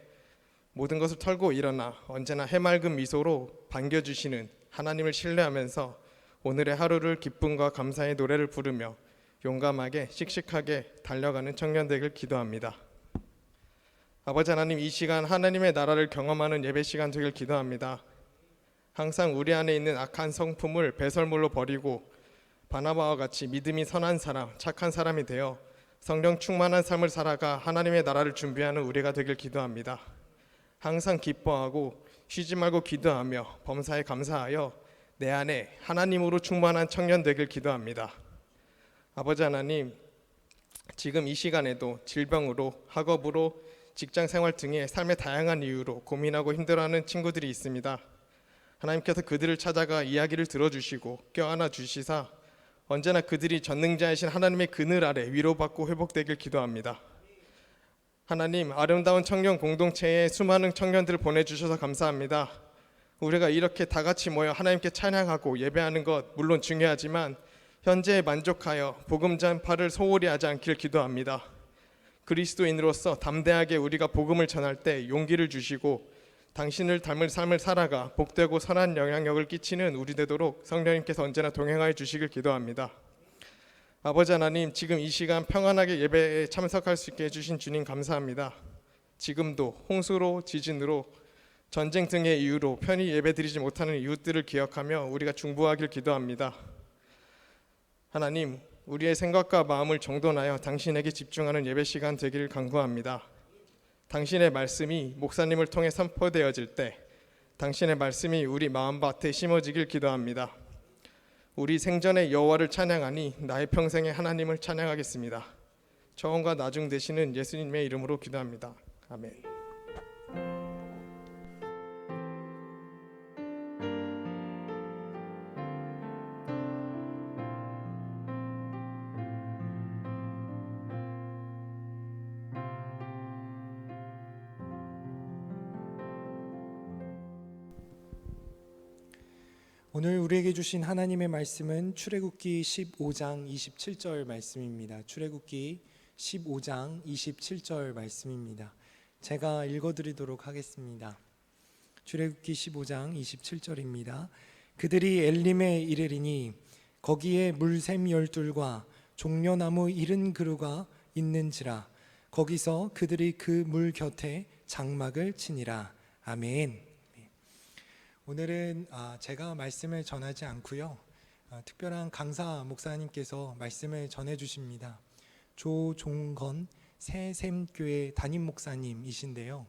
[SPEAKER 5] 모든 것을 털고 일어나 언제나 해맑은 미소로 반겨주시는 하나님을 신뢰하면서 오늘의 하루를 기쁨과 감사의 노래를 부르며 용감하게 씩씩하게 달려가는 청년 되길 기도합니다. 아버지 하나님, 이 시간 하나님의 나라를 경험하는 예배 시간 되길 기도합니다. 항상 우리 안에 있는 악한 성품을 배설물로 버리고 바나바와 같이 믿음이 선한 사람, 착한 사람이 되어 성령 충만한 삶을 살아가 하나님의 나라를 준비하는 우리가 되길 기도합니다. 항상 기뻐하고 쉬지 말고 기도하며 범사에 감사하여 내 안에 하나님으로 충만한 청년 되길 기도합니다. 아버지 하나님, 지금 이 시간에도 질병으로, 학업으로, 직장 생활 등의 삶의 다양한 이유로 고민하고 힘들어하는 친구들이 있습니다. 하나님께서 그들을 찾아가 이야기를 들어주시고 껴안아 주시사 언제나 그들이 전능자이신 하나님의 그늘 아래 위로받고 회복되길 기도합니다. 하나님, 아름다운 청년 공동체에 수많은 청년들을 보내주셔서 감사합니다. 우리가 이렇게 다 같이 모여 하나님께 찬양하고 예배하는 것 물론 중요하지만 현재에 만족하여 복음 전파를 소홀히 하지 않길 기도합니다. 그리스도인으로서 담대하게 우리가 복음을 전할 때 용기를 주시고 당신을 닮을 삶을 살아가 복되고 선한 영향력을 끼치는 우리 되도록 성령님께서 언제나 동행하여 주시길 기도합니다. 아버지 하나님, 지금 이 시간 평안하게 예배에 참석할 수 있게 해주신 주님 감사합니다. 지금도 홍수로, 지진으로, 전쟁 등의 이유로 편히 예배드리지 못하는 이웃들을 기억하며 우리가 중보하길 기도합니다. 하나님, 우리의 생각과 마음을 정돈하여 당신에게 집중하는 예배 시간 되기를 간구합니다. 당신의 말씀이 목사님을 통해 선포되어질 때 당신의 말씀이 우리 마음밭에 심어지길 기도합니다. 우리 생전에 여호와를 찬양하니 나의 평생에 하나님을 찬양하겠습니다. 처음과 나중 되시는 예수님의 이름으로 기도합니다. 아멘.
[SPEAKER 1] 오늘 우리에게 주신 하나님의 말씀은 출애굽기 15장 27절 말씀입니다. 출애굽기 15장 27절 말씀입니다. 제가 읽어드리도록 하겠습니다. 출애굽기 15장 27절입니다. 그들이 엘림에 이르리니 거기에 물샘 12과 종려나무 70그루가 있는지라 거기서 그들이 그 물 곁에 장막을 치니라. 아멘. 오늘은 제가 말씀을 전하지 않고요, 특별한 강사 목사님께서 말씀을 전해 주십니다. 조종건 새샘교회 담임 목사님이신데요,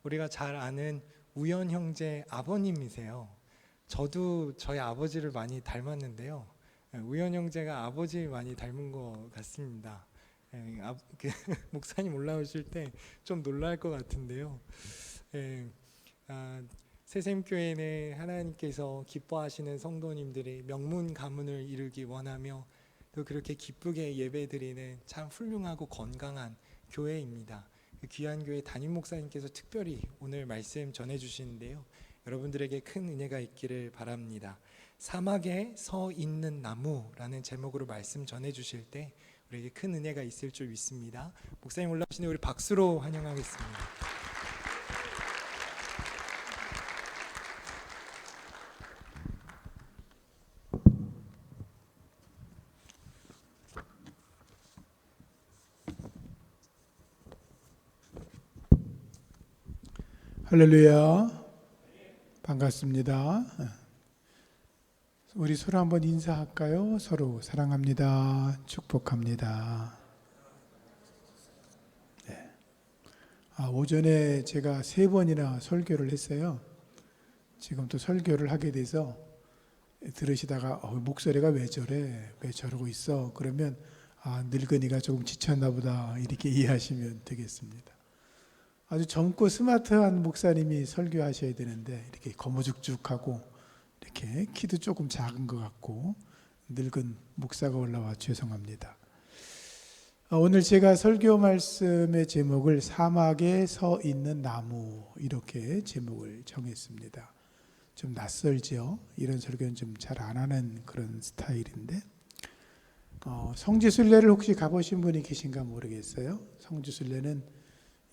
[SPEAKER 1] 우리가 잘 아는 우연 형제 아버님이세요. 저도 저희 아버지를 많이 닮았는데요, 우연 형제가 아버지 많이 닮은 것 같습니다. 목사님 올라오실 때 좀 놀랄 것 같은데요. 새샘교회는 하나님께서 기뻐하시는 성도님들의 명문 가문을 이루기 원하며 또 그렇게 기쁘게 예배드리는 참 훌륭하고 건강한 교회입니다.
[SPEAKER 6] 귀한 교회 담임 목사님께서 특별히 오늘 말씀 전해주시는데요. 여러분들에게 큰 은혜가 있기를 바랍니다. 사막에 서 있는 나무라는 제목으로 말씀 전해주실 때 우리에게 큰 은혜가 있을 줄 믿습니다. 목사님 올라오시니 우리 박수로 환영하겠습니다.
[SPEAKER 7] 할렐루야. 반갑습니다. 우리 서로 한번 인사할까요? 서로 사랑합니다. 축복합니다. 네. 오전에 제가 3번이나 설교를 했어요. 지금 또 설교를 하게 돼서 들으시다가 목소리가 왜 저래? 왜 저러고 있어? 그러면 늙은이가 조금 지쳤나 보다 이렇게 이해하시면 되겠습니다. 아주 젊고 스마트한 목사님이 설교하셔야 되는데 이렇게 거무죽죽하고 이렇게 키도 조금 작은 것 같고 늙은 목사가 올라와 죄송합니다. 오늘 제가 설교 말씀의 제목을 사막에 서 있는 나무 이렇게 제목을 정했습니다. 좀 낯설죠? 이런 설교는 좀 잘 안 하는 그런 스타일인데 성지순례를 혹시 가보신 분이 계신가 모르겠어요. 성지순례는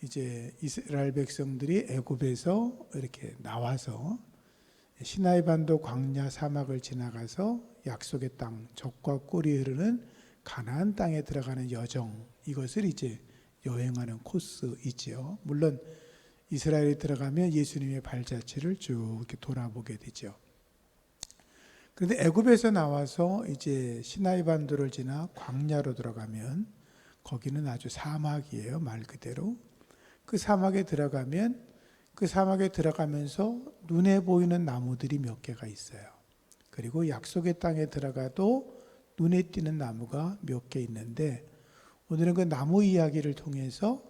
[SPEAKER 7] 이제 이스라엘 백성들이 애굽에서 이렇게 나와서 시나이 반도 광야 사막을 지나가서 약속의 땅 젖과 꿀이 흐르는 가나안 땅에 들어가는 여정, 이것을 이제 여행하는 코스이지요. 물론 이스라엘에 들어가면 예수님의 발자취를 쭉 이렇게 돌아보게 되죠. 그런데 애굽에서 나와서 이제 시나이 반도를 지나 광야로 들어가면 거기는 아주 사막이에요. 말 그대로. 그 사막에 들어가면서 눈에 보이는 나무들이 몇 개가 있어요. 그리고 약속의 땅에 들어가도 눈에 띄는 나무가 몇 개 있는데 오늘은 그 나무 이야기를 통해서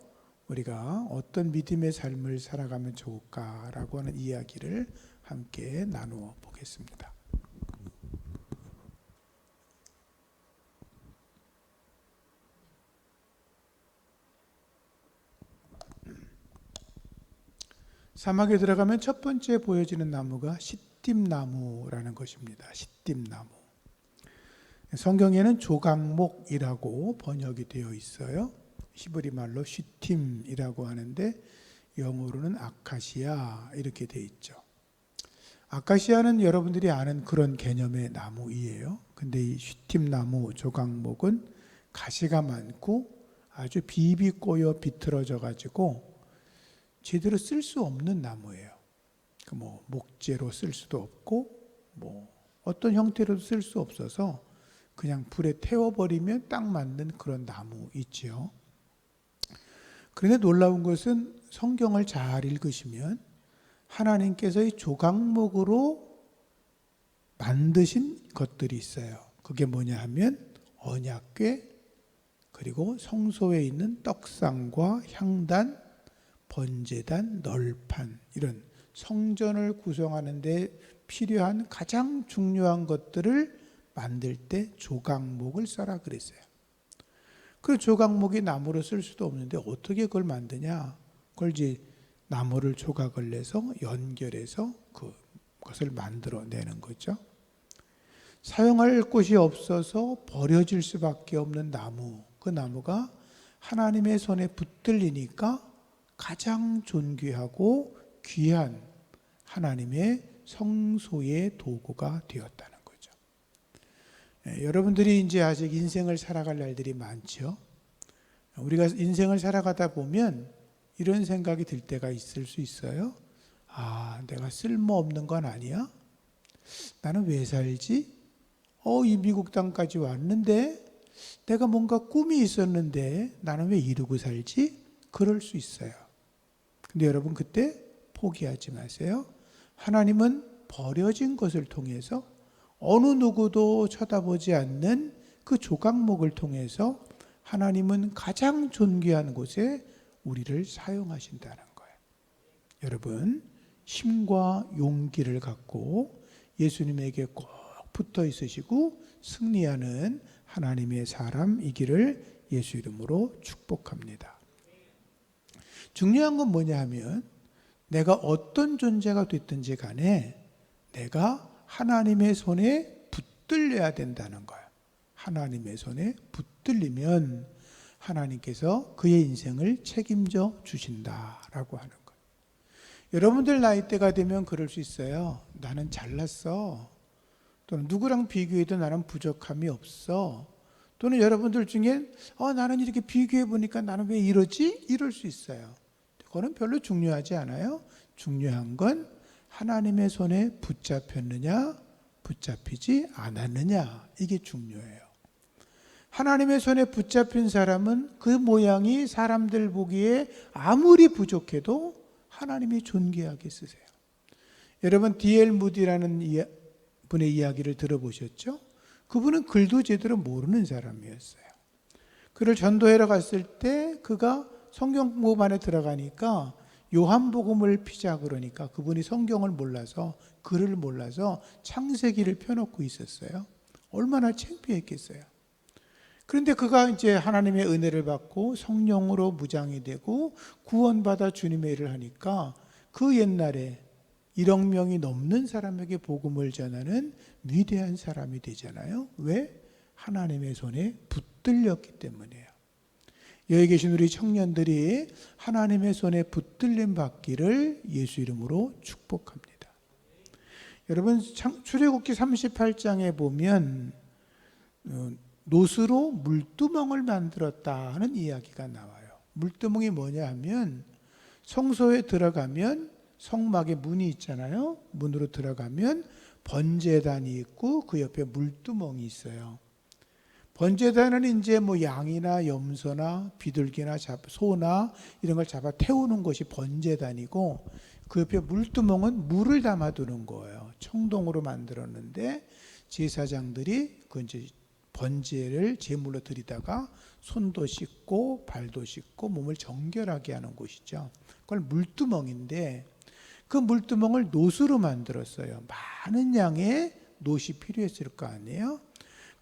[SPEAKER 7] 우리가 어떤 믿음의 삶을 살아가면 좋을까라고 하는 이야기를 함께 나누어 보겠습니다. 사막에 들어가면 첫 번째 보여지는 나무가 시딤나무라는 것입니다. 시딤나무. 성경에는 조각목이라고 번역이 되어 있어요. 히브리 말로 시딤이라고 하는데 영어로는 아카시아 이렇게 되어 있죠. 아카시아는 여러분들이 아는 그런 개념의 나무이에요. 근데 이 시딤나무 조각목은 가시가 많고 아주 비비 꼬여 비틀어져 가지고 제대로 쓸 수 없는 나무예요. 목재로 쓸 수도 없고 어떤 형태로도 쓸 수 없어서 그냥 불에 태워버리면 딱 맞는 그런 나무 있죠. 그런데 놀라운 것은 성경을 잘 읽으시면 하나님께서 이 조각목으로 만드신 것들이 있어요. 그게 뭐냐 하면 언약궤, 그리고 성소에 있는 떡상과 향단, 번제단, 널판, 이런 성전을 구성하는 데 필요한 가장 중요한 것들을 만들 때 조각목을 써라 그랬어요. 그 조각목이 나무로 쓸 수도 없는데 어떻게 그걸 만드냐? 그걸 이제 나무를 조각을 내서 연결해서 그것을 만들어내는 거죠. 사용할 곳이 없어서 버려질 수밖에 없는 나무, 그 나무가 하나님의 손에 붙들리니까 가장 존귀하고 귀한 하나님의 성소의 도구가 되었다는 거죠. 여러분들이 이제 아직 인생을 살아갈 날들이 많죠. 우리가 인생을 살아가다 보면 이런 생각이 들 때가 있을 수 있어요. 내가 쓸모없는 건 아니야? 나는 왜 살지? 이 미국 땅까지 왔는데 내가 뭔가 꿈이 있었는데 나는 왜 이러고 살지? 그럴 수 있어요. 근데 여러분 그때 포기하지 마세요. 하나님은 버려진 것을 통해서 어느 누구도 쳐다보지 않는 그 조각목을 통해서 하나님은 가장 존귀한 곳에 우리를 사용하신다는 거예요. 여러분 힘과 용기를 갖고 예수님에게 꼭 붙어 있으시고 승리하는 하나님의 사람이기를 예수 이름으로 축복합니다. 중요한 건 뭐냐 하면 내가 어떤 존재가 됐든지 간에 내가 하나님의 손에 붙들려야 된다는 거예요. 하나님의 손에 붙들리면 하나님께서 그의 인생을 책임져 주신다라고 하는 거예요. 여러분들 나이대가 되면 그럴 수 있어요. 나는 잘났어. 또는 누구랑 비교해도 나는 부족함이 없어. 또는 여러분들 중엔 나는 이렇게 비교해 보니까 나는 왜 이러지? 이럴 수 있어요. 그거는 별로 중요하지 않아요. 중요한 건 하나님의 손에 붙잡혔느냐 붙잡히지 않았느냐, 이게 중요해요. 하나님의 손에 붙잡힌 사람은 그 모양이 사람들 보기에 아무리 부족해도 하나님이 존귀하게 쓰세요. 여러분 D.L. 무디라는 분의 이야기를 들어보셨죠? 그분은 글도 제대로 모르는 사람이었어요. 그를 전도하러 갔을 때 그가 성경 공부반에 들어가니까 요한복음을 피자 그러니까 그분이 성경을 몰라서, 글을 몰라서 창세기를 펴놓고 있었어요. 얼마나 창피했겠어요. 그런데 그가 이제 하나님의 은혜를 받고 성령으로 무장이 되고 구원받아 주님의 일을 하니까 그 옛날에 1억 명이 넘는 사람에게 복음을 전하는 위대한 사람이 되잖아요. 왜? 하나님의 손에 붙들렸기 때문이에요. 여기 계신 우리 청년들이 하나님의 손에 붙들림 받기를 예수 이름으로 축복합니다. 여러분 출애굽기 38장에 보면 노스로 물두멍을 만들었다 하는 이야기가 나와요. 물두멍이 뭐냐 하면 성소에 들어가면 성막에 문이 있잖아요. 문으로 들어가면 번제단이 있고 그 옆에 물두멍이 있어요. 번제단은 이제 뭐 양이나 염소나 비둘기나 소나 이런 걸 잡아 태우는 것이 번제단이고, 그 옆에 물두멍은 물을 담아두는 거예요. 청동으로 만들었는데 제사장들이 그 이제 번제를 제물로 드리다가 손도 씻고 발도 씻고 몸을 정결하게 하는 곳이죠. 그걸 물두멍인데 그 물두멍을 노수로 만들었어요. 많은 양의 노시 필요했을 거 아니에요.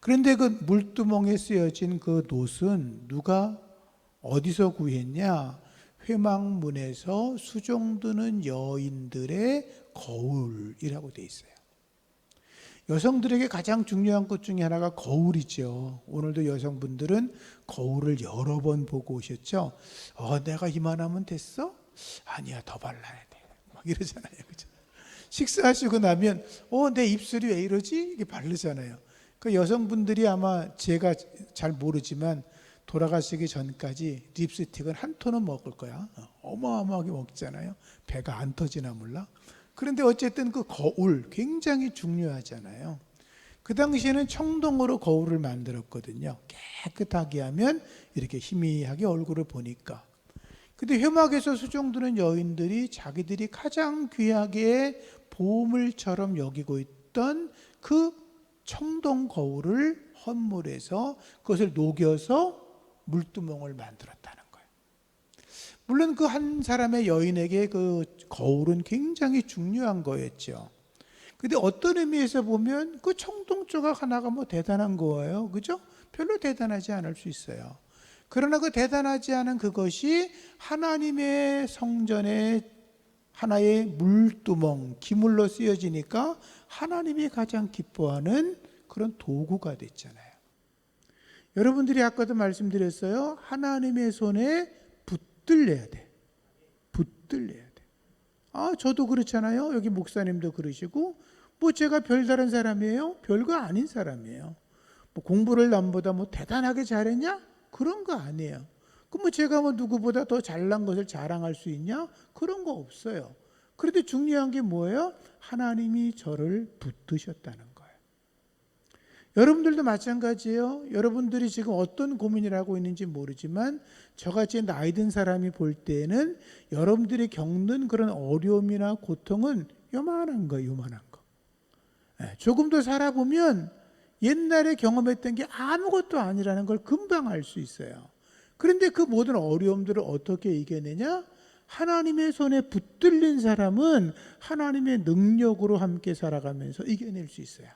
[SPEAKER 7] 그런데 그 물두멍에 쓰여진 그 놋은 누가 어디서 구했냐? 회막문에서 수종드는 여인들의 거울이라고 돼 있어요. 여성들에게 가장 중요한 것 중에 하나가 거울이죠. 오늘도 여성분들은 거울을 여러 번 보고 오셨죠. 내가 이만하면 됐어? 아니야, 더 발라야 돼. 막 이러잖아요. 그죠? 식사하시고 나면 내 입술이 왜 이러지? 이렇게 바르잖아요. 그 여성분들이 아마 제가 잘 모르지만 돌아가시기 전까지 립스틱은 한 톤은 먹을 거야. 어마어마하게 먹잖아요. 배가 안 터지나 몰라. 그런데 어쨌든 그 거울 굉장히 중요하잖아요. 그 당시에는 청동으로 거울을 만들었거든요. 깨끗하게 하면 이렇게 희미하게 얼굴을 보니까. 근데 회막에서 수종드는 여인들이 자기들이 가장 귀하게 보물처럼 여기고 있던 그 청동 거울을 헌물해서 그것을 녹여서 물두멍을 만들었다는 거예요. 물론 그 한 사람의 여인에게 그 거울은 굉장히 중요한 거였죠. 근데 어떤 의미에서 보면 그 청동 조각 하나가 뭐 대단한 거예요. 그죠? 별로 대단하지 않을 수 있어요. 그러나 그 대단하지 않은 그것이 하나님의 성전에 하나의 물두멍, 기물로 쓰여지니까 하나님이 가장 기뻐하는 그런 도구가 됐잖아요. 여러분들이 아까도 말씀드렸어요. 하나님의 손에 붙들려야 돼. 붙들려야 돼. 저도 그렇잖아요. 여기 목사님도 그러시고, 뭐 제가 별다른 사람이에요? 별거 아닌 사람이에요. 뭐 공부를 남보다 뭐 대단하게 잘했냐? 그런 거 아니에요. 그럼 제가 뭐 누구보다 더 잘난 것을 자랑할 수 있냐? 그런 거 없어요. 그런데 중요한 게 뭐예요? 하나님이 저를 붙드셨다는 거예요. 여러분들도 마찬가지예요. 여러분들이 지금 어떤 고민을 하고 있는지 모르지만 저같이 나이 든 사람이 볼 때에는 여러분들이 겪는 그런 어려움이나 고통은 요만한 거예요. 요만한 거. 조금 더 살아보면 옛날에 경험했던 게 아무것도 아니라는 걸 금방 알 수 있어요. 그런데 그 모든 어려움들을 어떻게 이겨내냐? 하나님의 손에 붙들린 사람은 하나님의 능력으로 함께 살아가면서 이겨낼 수 있어요.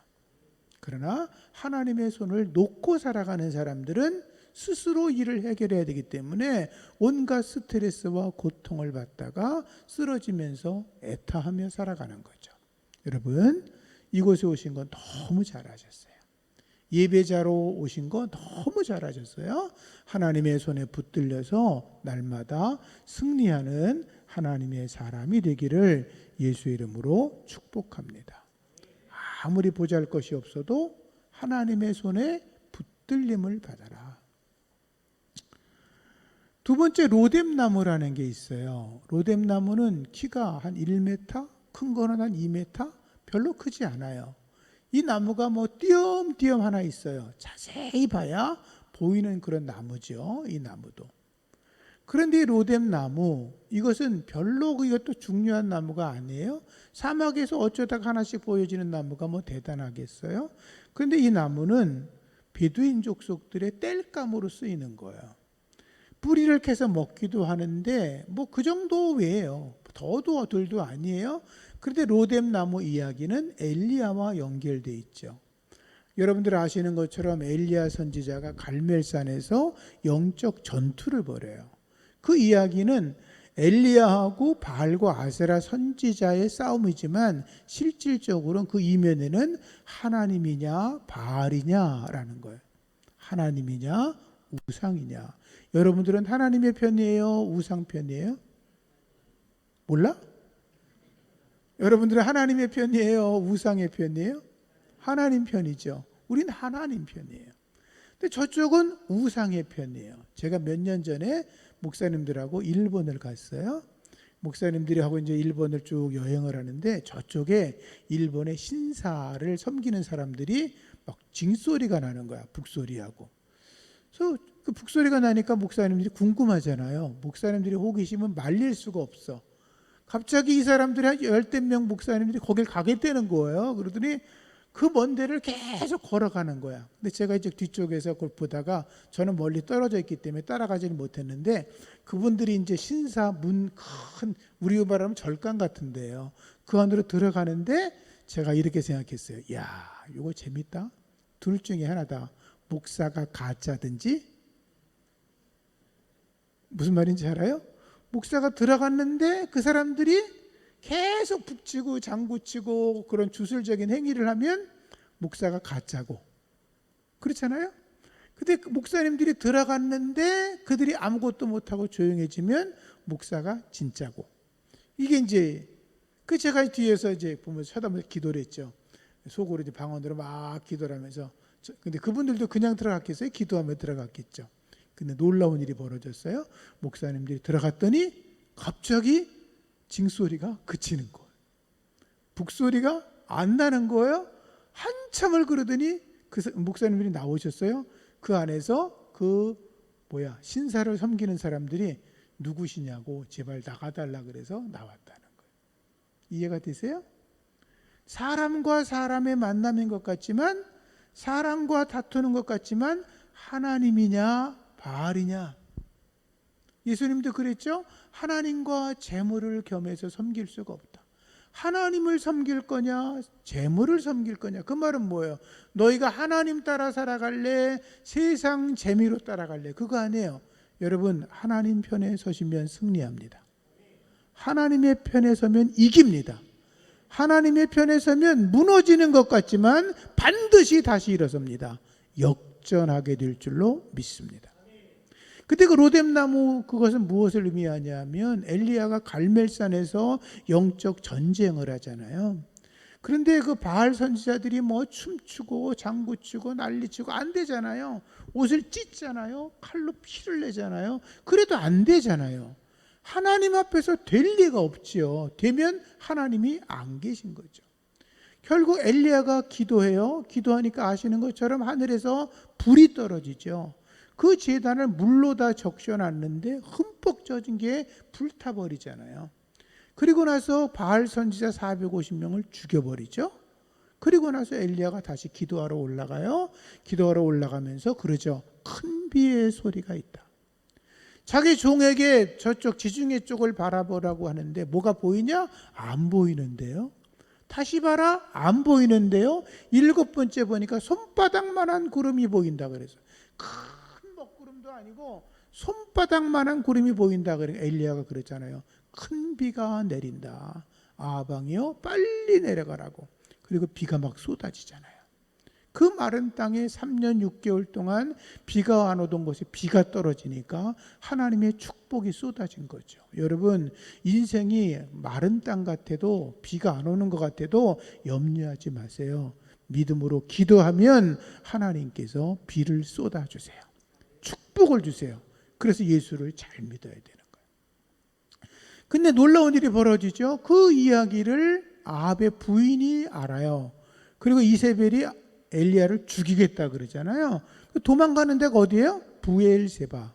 [SPEAKER 7] 그러나 하나님의 손을 놓고 살아가는 사람들은 스스로 일을 해결해야 되기 때문에 온갖 스트레스와 고통을 받다가 쓰러지면서 애타하며 살아가는 거죠. 여러분, 이곳에 오신 건 너무 잘하셨어요. 예배자로 오신 거 너무 잘하셨어요. 하나님의 손에 붙들려서 날마다 승리하는 하나님의 사람이 되기를 예수의 이름으로 축복합니다. 아무리 보잘것이 없어도 하나님의 손에 붙들림을 받아라. 두 번째, 로뎀나무라는 게 있어요. 로뎀나무는 키가 한 1m, 큰 거는 한 2m, 별로 크지 않아요. 이 나무가 뭐 띄엄띄엄 하나 있어요. 자세히 봐야 보이는 그런 나무죠. 이 나무도. 그런데 이 로뎀나무, 이것은 별로 이것도 중요한 나무가 아니에요. 사막에서 어쩌다가 하나씩 보여지는 나무가 뭐 대단하겠어요? 그런데 이 나무는 베두인 족속들의 땔감으로 쓰이는 거예요. 뿌리를 캐서 먹기도 하는데 뭐 그 정도 외에요. 더도 덜도 아니에요. 그런데 로뎀나무 이야기는 엘리야와 연결되어 있죠. 여러분들 아시는 것처럼 엘리야 선지자가 갈멜산에서 영적 전투를 벌여요. 그 이야기는 엘리야하고 바알과 아세라 선지자의 싸움이지만 실질적으로는 그 이면에는 하나님이냐 바알이냐라는 거예요. 하나님이냐 우상이냐. 여러분들은 하나님의 편이에요? 우상 편이에요? 몰라? 여러분들은 하나님의 편이에요? 우상의 편이에요? 하나님 편이죠. 우린 하나님 편이에요. 근데 저쪽은 우상의 편이에요. 제가 몇 년 전에 목사님들하고 일본을 갔어요. 목사님들이 하고 이제 일본을 쭉 여행을 하는데 저쪽에 일본의 신사를 섬기는 사람들이 막 징소리가 나는 거야. 북소리하고. 그래서 그 북소리가 나니까 목사님들이 궁금하잖아요. 목사님들이 호기심은 말릴 수가 없어. 갑자기 이 사람들이 한 10명 목사님들이 거길 가겠다는 거예요. 그러더니 그 먼 데를 계속 걸어가는 거야. 근데 제가 이제 뒤쪽에서 그걸 보다가 저는 멀리 떨어져 있기 때문에 따라가지는 못했는데 그분들이 이제 신사 문 큰 우리로 말하면 절간 같은데요. 그 안으로 들어가는데 제가 이렇게 생각했어요. 야, 이거 재밌다. 둘 중에 하나다. 목사가 가짜든지 무슨 말인지 알아요? 목사가 들어갔는데 그 사람들이 계속 북치고 장구치고 그런 주술적인 행위를 하면 목사가 가짜고 그렇잖아요. 근데 목사님들이 들어갔는데 그들이 아무것도 못하고 조용해지면 목사가 진짜고. 이게 이제 그 제가 뒤에서 이제 보면서 쳐다보면서 기도를 했죠. 속으로 이제 방언으로 막 기도를 하면서. 근데 그분들도 그냥 들어갔겠어요? 기도하며 들어갔겠죠. 근데 놀라운 일이 벌어졌어요. 목사님들이 들어갔더니 갑자기 징소리가 그치는 거예요. 북소리가 안 나는 거예요. 한참을 그러더니 그 목사님들이 나오셨어요. 그 안에서 신사를 섬기는 사람들이 누구시냐고 제발 나가달라 그래서 나왔다는 거예요. 이해가 되세요? 사람과 사람의 만남인 것 같지만 사람과 다투는 것 같지만 하나님이냐 바알이냐. 예수님도 그랬죠. 하나님과 재물을 겸해서 섬길 수가 없다. 하나님을 섬길 거냐 재물을 섬길 거냐. 그 말은 뭐예요? 너희가 하나님 따라 살아갈래 세상 재미로 따라갈래. 그거 아니에요. 여러분 하나님 편에 서시면 승리합니다. 하나님의 편에 서면 이깁니다. 하나님의 편에 서면 무너지는 것 같지만 반드시 다시 일어섭니다. 역전하게 될 줄로 믿습니다. 그때 그 로뎀나무 그것은 무엇을 의미하냐면 엘리야가 갈멜산에서 영적 전쟁을 하잖아요. 그런데 그 바알 선지자들이 뭐 춤추고 장구치고 난리치고 안 되잖아요. 옷을 찢잖아요. 칼로 피를 내잖아요. 그래도 안 되잖아요. 하나님 앞에서 될 리가 없지요. 되면 하나님이 안 계신 거죠. 결국 엘리야가 기도해요. 기도하니까 아시는 것처럼 하늘에서 불이 떨어지죠. 그 제단을 물로 다 적셔놨는데 흠뻑 젖은 게 불타버리잖아요. 그리고 나서 바알 선지자 450명을 죽여버리죠. 그리고 나서 엘리야가 다시 기도하러 올라가요. 기도하러 올라가면서 그러죠. 큰 비의 소리가 있다. 자기 종에게 저쪽 지중해 쪽을 바라보라고 하는데 뭐가 보이냐? 안 보이는데요. 다시 봐라? 안 보이는데요. 7번째 보니까 손바닥만한 구름이 보인다 그래서 큰 먹구름 아니고 손바닥만한 구름이 보인다. 그러니까 엘리야가 그랬잖아요. 큰 비가 내린다. 아방이여 빨리 내려가라고. 그리고 비가 막 쏟아지잖아요. 그 마른 땅에 3년 6개월 동안 비가 안 오던 곳에 비가 떨어지니까 하나님의 축복이 쏟아진 거죠. 여러분, 인생이 마른 땅 같아도 비가 안 오는 것 같아도 염려하지 마세요. 믿음으로 기도하면 하나님께서 비를 쏟아주세요. 축복을 주세요. 그래서 예수를 잘 믿어야 되는 거예요. 근데 놀라운 일이 벌어지죠. 그 이야기를 아합의 부인이 알아요. 그리고 이세벨이 엘리야를 죽이겠다 그러잖아요. 도망가는 데가 어디예요? 부엘세바.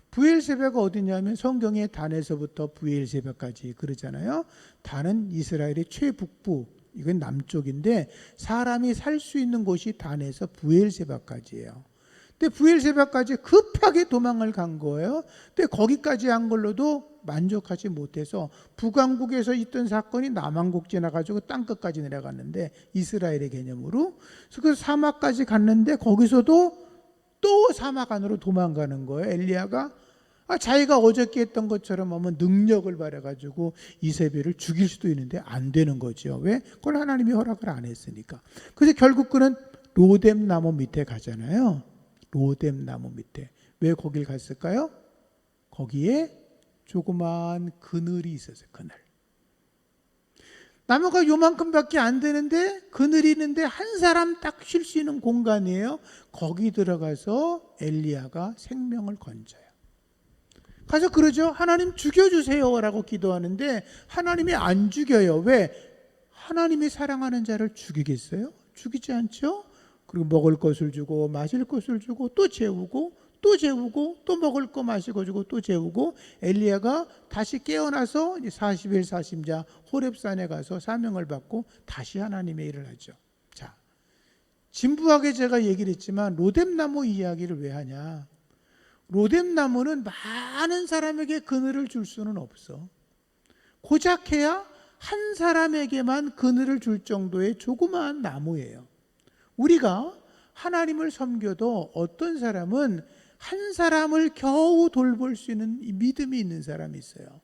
[SPEAKER 7] 부엘세바가 어디냐면 성경에 단에서부터 부엘세바까지 그러잖아요. 단은 이스라엘의 최북부, 이건 남쪽인데 사람이 살 수 있는 곳이 단에서 부엘세바까지예요. 근데 부엘세바까지 급하게 도망을 간 거예요. 근데 거기까지 한 걸로도 만족하지 못해서 북왕국에서 있던 사건이 남왕국 지나가지고 땅끝까지 내려갔는데 이스라엘의 개념으로. 그래서 사막까지 갔는데 거기서도 또 사막 안으로 도망가는 거예요. 엘리야가 자기가 어저께 했던 것처럼 하면 능력을 발휘해가지고 이세벨을 죽일 수도 있는데 안 되는 거죠. 왜? 그걸 하나님이 허락을 안 했으니까. 그래서 결국 그는 로뎀 나무 밑에 가잖아요. 로뎀 나무 밑에. 왜 거길 갔을까요? 거기에 조그만 그늘이 있었어요. 그늘. 나무가 요만큼밖에 안 되는데 그늘이 있는데 한 사람 딱 쉴 수 있는 공간이에요. 거기 들어가서 엘리야가 생명을 건져요. 가서 그러죠. 하나님 죽여주세요 라고 기도하는데 하나님이 안 죽여요. 왜? 하나님이 사랑하는 자를 죽이겠어요? 죽이지 않죠? 그리고 먹을 것을 주고 마실 것을 주고 또 재우고 또 재우고 또 먹을 거 마시고 주고 또 재우고. 엘리야가 다시 깨어나서 40일 40자 호렙산에 가서 사명을 받고 다시 하나님의 일을 하죠. 자, 진부하게 제가 얘기를 했지만 로뎀나무 이야기를 왜 하냐? 로뎀나무는 많은 사람에게 그늘을 줄 수는 없어. 고작 해야 한 사람에게만 그늘을 줄 정도의 조그마한 나무예요. 우리가 하나님을 섬겨도 어떤 사람은 한 사람을 겨우 돌볼 수 있는 믿음이 있는 사람이 있어요.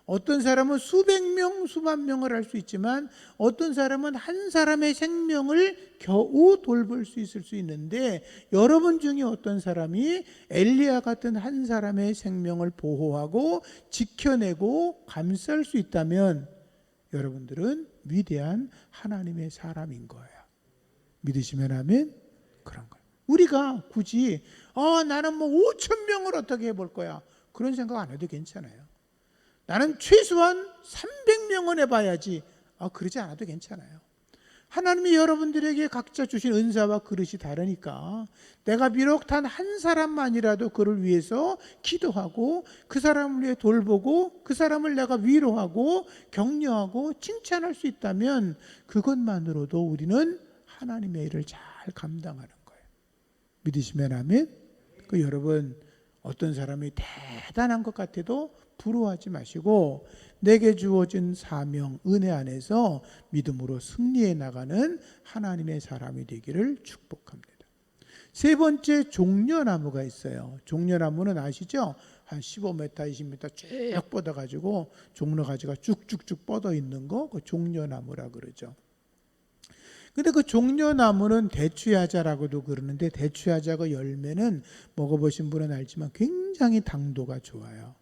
[SPEAKER 7] 어떤 사람은 수백 명, 수만 명을 할 수 있지만 어떤 사람은 한 사람의 생명을 겨우 돌볼 수 있을 수 있는데, 여러분 중에 어떤 사람이 엘리야 같은 한 사람의 생명을 보호하고 지켜내고 감쌀 수 있다면 여러분들은 위대한 하나님의 사람인 거예요. 믿으시면 아멘? 그런 거예요. 우리가 굳이 나는 5천 명을 어떻게 해볼 거야, 그런 생각 안 해도 괜찮아요. 나는 최소한 300명은 해봐야지, 그러지 않아도 괜찮아요. 하나님이 여러분들에게 각자 주신 은사와 그릇이 다르니까 내가 비록 단 한 사람만이라도 그를 위해서 기도하고 그 사람을 위해 돌보고 그 사람을 내가 위로하고 격려하고 칭찬할 수 있다면 그것만으로도 우리는 하나님의 일을 잘 감당하는 거예요. 믿으시면 아멘? 여러분, 어떤 사람이 대단한 것 같아도 부러워하지 마시고 내게 주어진 사명, 은혜 안에서 믿음으로 승리해 나가는 하나님의 사람이 되기를 축복합니다. 세 번째, 종려나무가 있어요. 종려나무는 아시죠? 한 15m, 20m 쭉 뻗어가지고 종려가지가 쭉쭉쭉 뻗어 있는 거, 그 종려나무라 그러죠. 근데 그 종려나무는 대추야자라고도 그러는데, 대추야자 열매는 먹어보신 분은 알지만 굉장히 당도가 좋아요.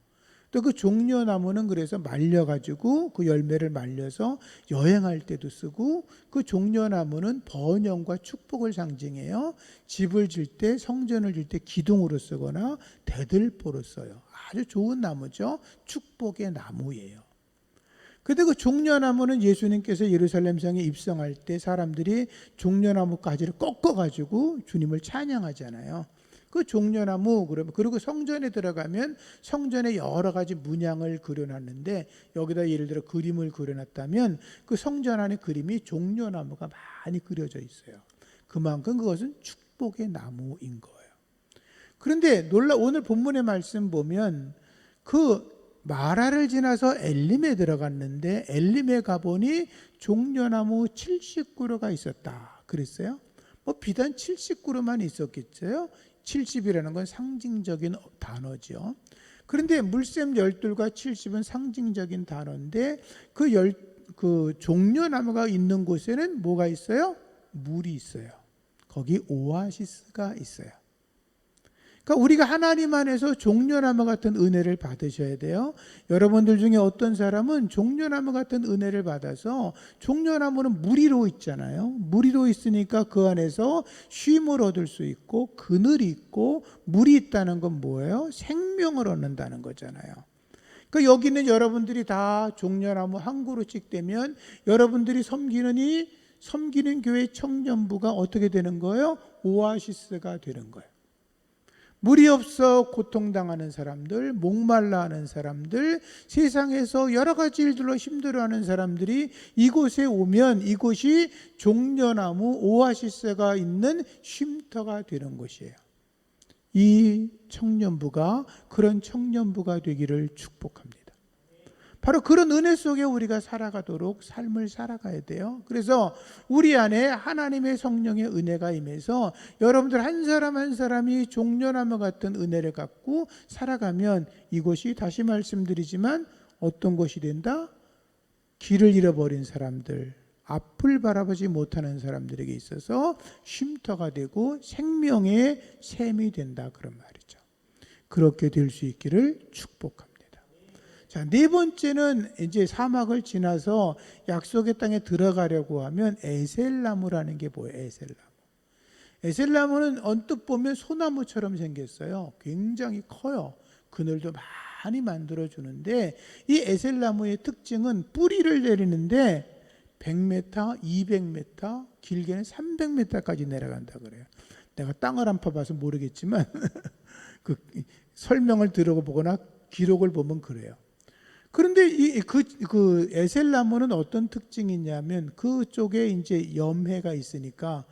[SPEAKER 7] 또 그 종려나무는 그래서 말려가지고 그 열매를 말려서 여행할 때도 쓰고, 그 종려나무는 번영과 축복을 상징해요. 집을 질 때, 성전을 질 때 기둥으로 쓰거나 대들보로 써요. 아주 좋은 나무죠. 축복의 나무예요. 근데 그 종려나무는 예수님께서 예루살렘 성에 입성할 때 사람들이 종려나무 가지를 꺾어가지고 주님을 찬양하잖아요. 그 종려나무, 그리고 성전에 들어가면 성전에 여러 가지 문양을 그려놨는데, 여기다 예를 들어 그림을 그려놨다면 그 성전 안에 그림이 종려나무가 많이 그려져 있어요. 그만큼 그것은 축복의 나무인 거예요. 그런데 오늘 본문의 말씀 보면 그 마라를 지나서 엘림에 들어갔는데 엘림에 가보니 종려나무 70그루가 있었다 그랬어요. 비단 70그루만 있었겠어요? 70이라는 건 상징적인 단어죠. 그런데 물샘 12과 70은 상징적인 단어인데 그 종려나무가 있는 곳에는 뭐가 있어요? 물이 있어요. 거기 오아시스가 있어요. 그러니까 우리가 하나님 안에서 종려나무 같은 은혜를 받으셔야 돼요. 여러분들 중에 어떤 사람은 종려나무 같은 은혜를 받아서, 종려나무는 무리로 있잖아요. 무리로 있으니까 그 안에서 쉼을 얻을 수 있고 그늘이 있고, 물이 있다는 건 뭐예요? 생명을 얻는다는 거잖아요. 그러니까 여기는 여러분들이 다 종려나무 한 그루씩 되면 여러분들이 섬기는 교회 청년부가 어떻게 되는 거예요? 오아시스가 되는 거예요. 물이 없어 고통당하는 사람들, 목말라 하는 사람들, 세상에서 여러 가지 일들로 힘들어하는 사람들이 이곳에 오면 이곳이 종려나무 오아시스가 있는 쉼터가 되는 곳이에요. 이 청년부가 그런 청년부가 되기를 축복합니다. 바로 그런 은혜 속에 우리가 살아가도록 삶을 살아가야 돼요. 그래서 우리 안에 하나님의 성령의 은혜가 임해서 여러분들 한 사람 한 사람이 종려나무 같은 은혜를 갖고 살아가면 이곳이, 다시 말씀드리지만, 어떤 곳이 된다? 길을 잃어버린 사람들, 앞을 바라보지 못하는 사람들에게 있어서 쉼터가 되고 생명의 샘이 된다, 그런 말이죠. 그렇게 될 수 있기를 축복합니다. 자, 네 번째는 이제 사막을 지나서 약속의 땅에 들어가려고 하면 에셀나무라는 게 뭐예요? 에셀나무. 에셀나무는 언뜻 보면 소나무처럼 생겼어요. 굉장히 커요. 그늘도 많이 만들어주는데, 이 에셀나무의 특징은 뿌리를 내리는데 100m, 200m, 길게는 300m까지 내려간다 그래요. 내가 땅을 안 파봐서 모르겠지만 그 설명을 들어보거나 기록을 보면 그래요. 그런데 그 에셀나무는 어떤 특징이 있냐면, 그쪽에 이제 염해가 있으니까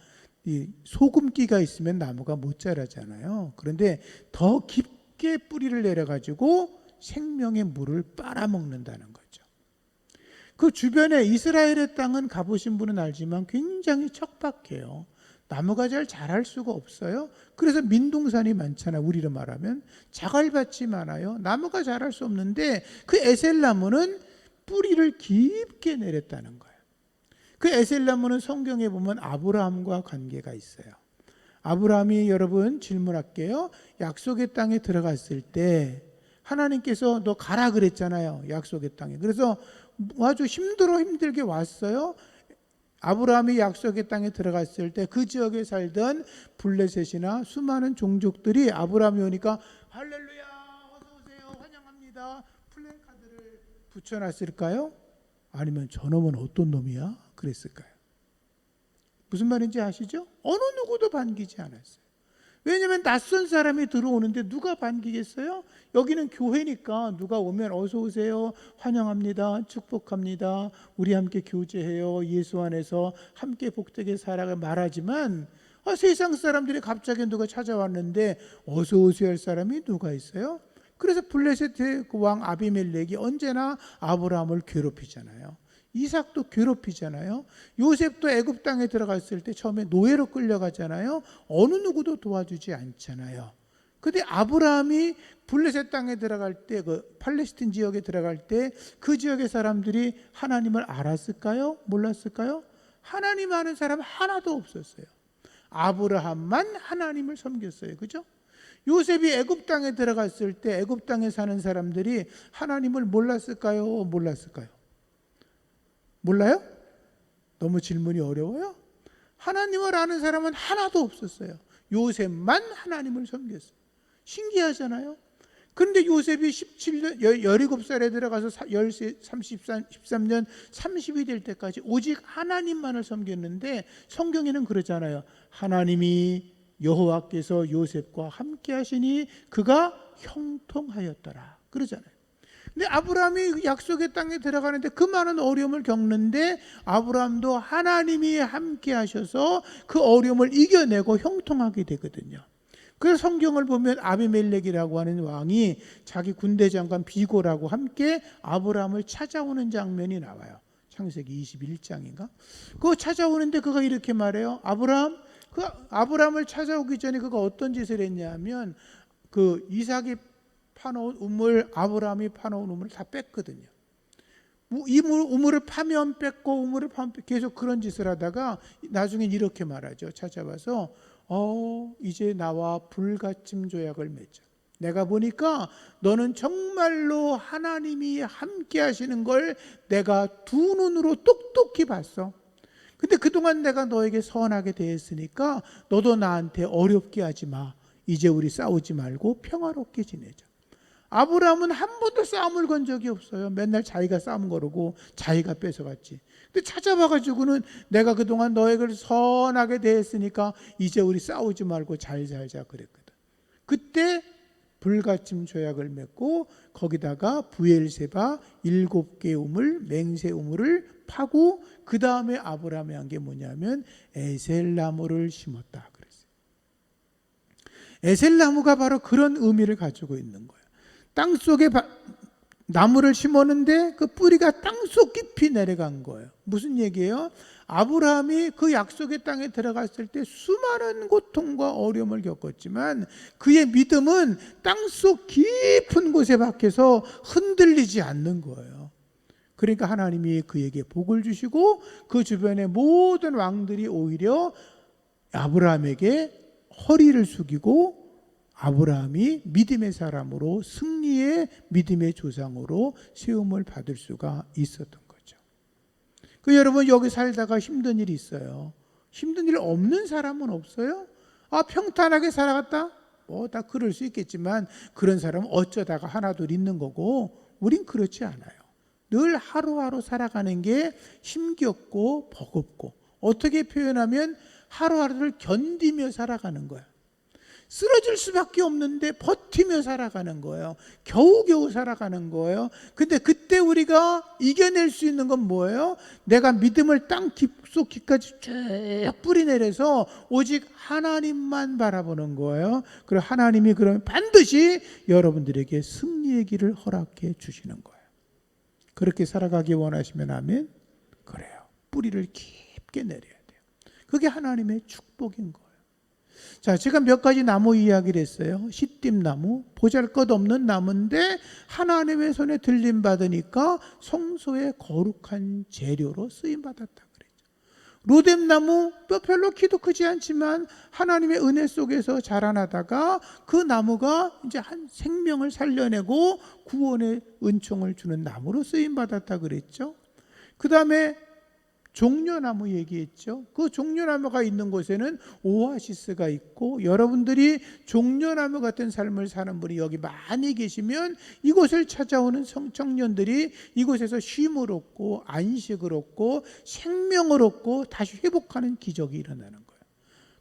[SPEAKER 7] 이 소금기가 있으면 나무가 못 자라잖아요. 그런데 더 깊게 뿌리를 내려가지고 생명의 물을 빨아먹는다는 거죠. 그 주변에 이스라엘의 땅은 가보신 분은 알지만 굉장히 척박해요. 나무가 잘 자랄 수가 없어요. 그래서 민둥산이 많잖아요. 우리로 말하면 자갈밭이 많아요. 나무가 자랄 수 없는데 그 에셀나무는 뿌리를 깊게 내렸다는 거예요. 그 에셀나무는 성경에 보면 아브라함과 관계가 있어요. 아브라함이, 여러분 질문할게요. 약속의 땅에 들어갔을 때 하나님께서 너 가라 그랬잖아요. 약속의 땅에. 그래서 아주 힘들게 왔어요. 아브라함이 약속의 땅에 들어갔을 때 그 지역에 살던 블레셋이나 수많은 종족들이 아브라함이 오니까 할렐루야, 어서 오세요, 환영합니다, 플래카드를 붙여놨을까요? 아니면 저놈은 어떤 놈이야? 그랬을까요? 무슨 말인지 아시죠? 어느 누구도 반기지 않았어요. 왜냐하면 낯선 사람이 들어오는데 누가 반기겠어요? 여기는 교회니까 누가 오면 어서 오세요, 환영합니다, 축복합니다, 우리 함께 교제해요, 예수 안에서 함께 복되게 살아가 말하지만, 세상 사람들이 갑자기 누가 찾아왔는데 어서 오세요 할 사람이 누가 있어요? 그래서 블레셋의 그 왕 아비멜렉이 언제나 아브라함을 괴롭히잖아요. 이삭도 괴롭히잖아요. 요셉도 애굽 땅에 들어갔을 때 처음에 노예로 끌려가잖아요. 어느 누구도 도와주지 않잖아요. 근데 아브라함이 블레셋 땅에 들어갈 때, 그 팔레스틴 지역에 들어갈 때 그 지역의 사람들이 하나님을 알았을까요? 몰랐을까요? 하나님 아는 사람 하나도 없었어요. 아브라함만 하나님을 섬겼어요. 그죠? 요셉이 애굽 땅에 들어갔을 때 애굽 땅에 사는 사람들이 하나님을 몰랐을까요? 몰랐을까요? 몰라요? 너무 질문이 어려워요? 하나님을 아는 사람은 하나도 없었어요. 요셉만 하나님을 섬겼어요. 신기하잖아요. 그런데 요셉이 17년 17살에 들어가서 13년 30이 될 때까지 오직 하나님만을 섬겼는데, 성경에는 그러잖아요. 하나님이 여호와께서 요셉과 함께 하시니 그가 형통하였더라 그러잖아요. 근데 아브라함이 약속의 땅에 들어가는데 그 많은 어려움을 겪는데 아브라함도 하나님이 함께 하셔서 그 어려움을 이겨내고 형통하게 되거든요. 그래서 성경을 보면 아비멜렉이라고 하는 왕이 자기 군대 장관 비고라고 함께 아브라함을 찾아오는 장면이 나와요. 창세기 21장인가? 그거 찾아오는데 그가 이렇게 말해요. 아브라함, 그 아브라함을 찾아오기 전에 그가 어떤 짓을 했냐면 그 이삭이 파놓은 우물, 아브라함이 파놓은 우물을 다 뺐거든요. 이 우물을 파면 뺐고 우물을 파면 뺐고 계속 그런 짓을 하다가 나중엔 이렇게 말하죠. 찾아와서 이제 나와 불가침 조약을 맺자. 내가 보니까 너는 정말로 하나님이 함께 하시는 걸 내가 두 눈으로 똑똑히 봤어. 근데 그동안 내가 너에게 선하게 대했으니까 너도 나한테 어렵게 하지 마. 이제 우리 싸우지 말고 평화롭게 지내자. 아브라함은 한 번도 싸움을 건 적이 없어요. 맨날 자기가 싸움 거르고 자기가 뺏어갔지. 근데 찾아봐가지고는 내가 그동안 너에게 선하게 대했으니까 이제 우리 싸우지 말고 잘 살자 그랬거든. 그때 불가침 조약을 맺고 거기다가 부엘세바 7개 우물, 맹세 우물을 파고 그 다음에 아브라함이 한 게 뭐냐면 에셀나무를 심었다 그랬어요. 에셀나무가 바로 그런 의미를 가지고 있는 거예요. 땅 속에 나무를 심었는데 그 뿌리가 땅속 깊이 내려간 거예요. 무슨 얘기예요? 아브라함이 그 약속의 땅에 들어갔을 때 수많은 고통과 어려움을 겪었지만 그의 믿음은 땅속 깊은 곳에 박혀서 흔들리지 않는 거예요. 그러니까 하나님이 그에게 복을 주시고 그 주변의 모든 왕들이 오히려 아브라함에게 허리를 숙이고 아브라함이 믿음의 사람으로 승리의 믿음의 조상으로 세움을 받을 수가 있었던 거죠. 그 여러분 여기 살다가 힘든 일이 있어요. 힘든 일 없는 사람은 없어요? 평탄하게 살아갔다? 다 그럴 수 있겠지만 그런 사람은 어쩌다가 하나둘 있는 거고 우린 그렇지 않아요. 늘 하루하루 살아가는 게 힘겹고 버겁고 어떻게 표현하면 하루하루를 견디며 살아가는 거야. 쓰러질 수밖에 없는데 버티며 살아가는 거예요. 겨우겨우 살아가는 거예요. 근데 그때 우리가 이겨낼 수 있는 건 뭐예요? 내가 믿음을 땅 깊숙이까지 쭉 뿌리내려서 오직 하나님만 바라보는 거예요. 그리고 하나님이 그러면 반드시 여러분들에게 승리의 길을 허락해 주시는 거예요. 그렇게 살아가기 원하시면 아멘? 그래요. 뿌리를 깊게 내려야 돼요. 그게 하나님의 축복인 거예요. 자, 제가 몇 가지 나무 이야기를 했어요. 시띠나무, 보잘것없는 나무인데 하나님의 손에 들림 받으니까 성소의 거룩한 재료로 쓰임 받았다 그랬죠. 로뎀나무, 별로 키도 크지 않지만 하나님의 은혜 속에서 자라나다가 그 나무가 이제 한 생명을 살려내고 구원의 은총을 주는 나무로 쓰임 받았다 그랬죠. 그 다음에 종려나무 얘기했죠. 그 종려나무가 있는 곳에는 오아시스가 있고 여러분들이 종려나무 같은 삶을 사는 분이 여기 많이 계시면 이곳을 찾아오는 청년들이 이곳에서 쉼을 얻고 안식을 얻고 생명을 얻고 다시 회복하는 기적이 일어나는 거예요.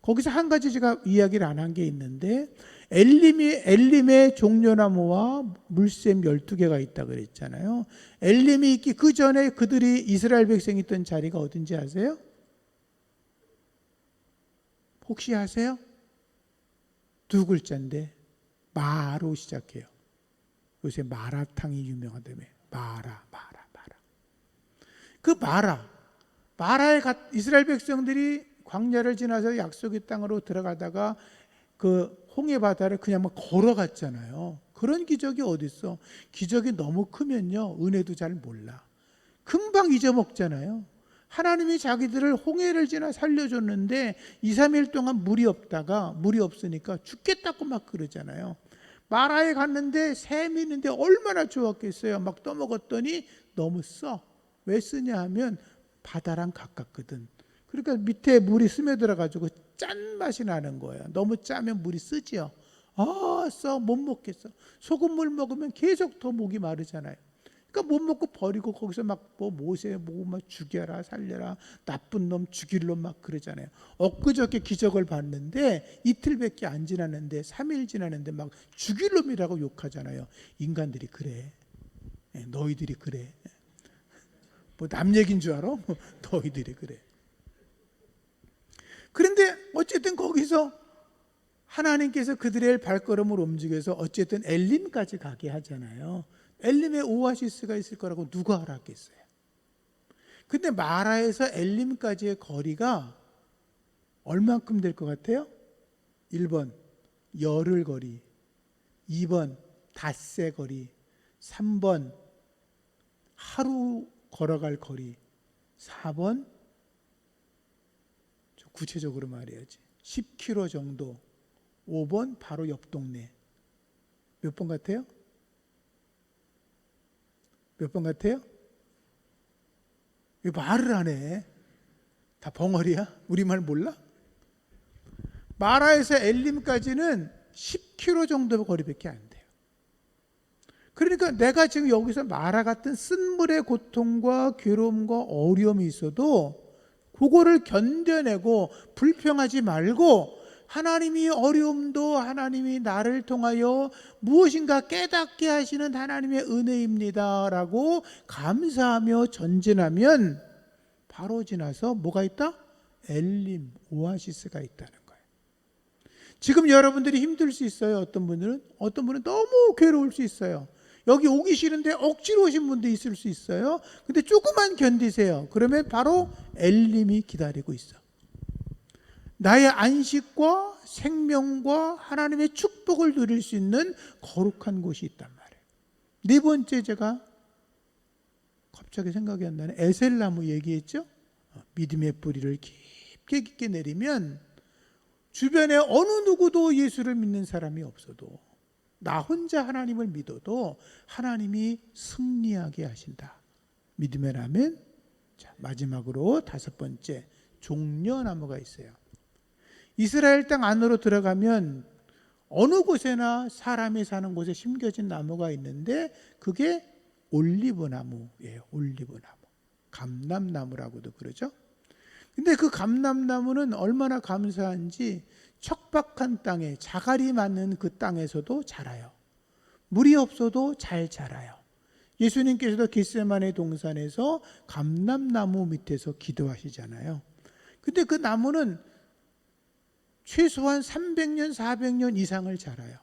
[SPEAKER 7] 거기서 한 가지 제가 이야기를 안 한 게 있는데 엘림의 종려나무와 물샘 12개가 있다 그랬잖아요. 엘림이 있기 그 전에 그들이 이스라엘 백성이 있던 자리가 어딘지 아세요? 혹시 아세요? 두 글자인데 마로 시작해요. 요새 마라탕이 유명하다며. 마라. 그 마라에 이스라엘 백성들이 광야를 지나서 약속의 땅으로 들어가다가 그 홍해 바다를 그냥 막 걸어갔잖아요. 그런 기적이 어디 있어? 기적이 너무 크면요 은혜도 잘 몰라. 금방 잊어먹잖아요. 하나님이 자기들을 홍해를 지나 살려줬는데 2, 3일 동안 물이 없으니까 죽겠다고 막 그러잖아요. 마라에 갔는데 샘이 있는데 얼마나 좋았겠어요. 막 떠먹었더니 너무 써. 왜 쓰냐 하면 바다랑 가깝거든. 그러니까 밑에 물이 스며들어가지고 짠 맛이 나는 거예요. 너무 짜면 물이 쓰지요. 써 못 먹겠어. 소금물 먹으면 계속 더 목이 마르잖아요. 그러니까 못 먹고 버리고 거기서 막 모세 막 죽여라 살려라 나쁜 놈 죽일 놈 막 그러잖아요. 엊그저께 기적을 봤는데 이틀밖에 안 지났는데 3일 지났는데 막 죽일 놈이라고 욕하잖아요. 인간들이 그래. 너희들이 그래. 뭐 남 얘기인 줄 알아? 너희들이 그래. 그런데 어쨌든 거기서 하나님께서 그들의 발걸음을 움직여서 어쨌든 엘림까지 가게 하잖아요. 엘림에 오아시스가 있을 거라고 누가 알았겠어요. 근데 마라에서 엘림까지의 거리가 얼만큼 될 것 같아요? 1번 열흘 거리, 2번 닷새 거리, 3번 하루 걸어갈 거리, 4번 구체적으로 말해야지 10km 정도, 5번 바로 옆 동네. 몇 번 같아요? 몇 번 같아요? 왜 말을 안 해? 다 벙어리야? 우리말 몰라? 마라에서 엘림까지는 10km 정도 거리밖에 안 돼요. 그러니까 내가 지금 여기서 마라 같은 쓴물의 고통과 괴로움과 어려움이 있어도 그거를 견뎌내고 불평하지 말고 하나님이 어려움도 하나님이 나를 통하여 무엇인가 깨닫게 하시는 하나님의 은혜입니다 라고 감사하며 전진하면 바로 지나서 뭐가 있다? 엘림, 오아시스가 있다는 거예요. 지금 여러분들이 힘들 수 있어요. 어떤 분은 너무 괴로울 수 있어요. 여기 오기 싫은데 억지로 오신 분도 있을 수 있어요. 근데 조금만 견디세요. 그러면 바로 엘림이 기다리고 있어. 나의 안식과 생명과 하나님의 축복을 누릴 수 있는 거룩한 곳이 있단 말이에요. 네 번째, 제가 갑자기 생각이 안 나네. 에셀나무 얘기했죠? 믿음의 뿌리를 깊게 내리면 주변에 어느 누구도 예수를 믿는 사람이 없어도 나 혼자 하나님을 믿어도 하나님이 승리하게 하신다. 믿음의 라면. 자, 마지막으로 5번째, 종려나무가 있어요. 이스라엘 땅 안으로 들어가면 어느 곳에나 사람이 사는 곳에 심겨진 나무가 있는데 그게 올리브나무예요. 올리브나무. 감람나무라고도 그러죠. 근데 그 감람나무는 얼마나 감사한지 척박한 땅에 자갈이 많은 그 땅에서도 자라요. 물이 없어도 잘 자라요. 예수님께서도 겟세마네 동산에서 감람나무 밑에서 기도하시잖아요. 근데 그 나무는 최소한 300년, 400년 이상을 자라요.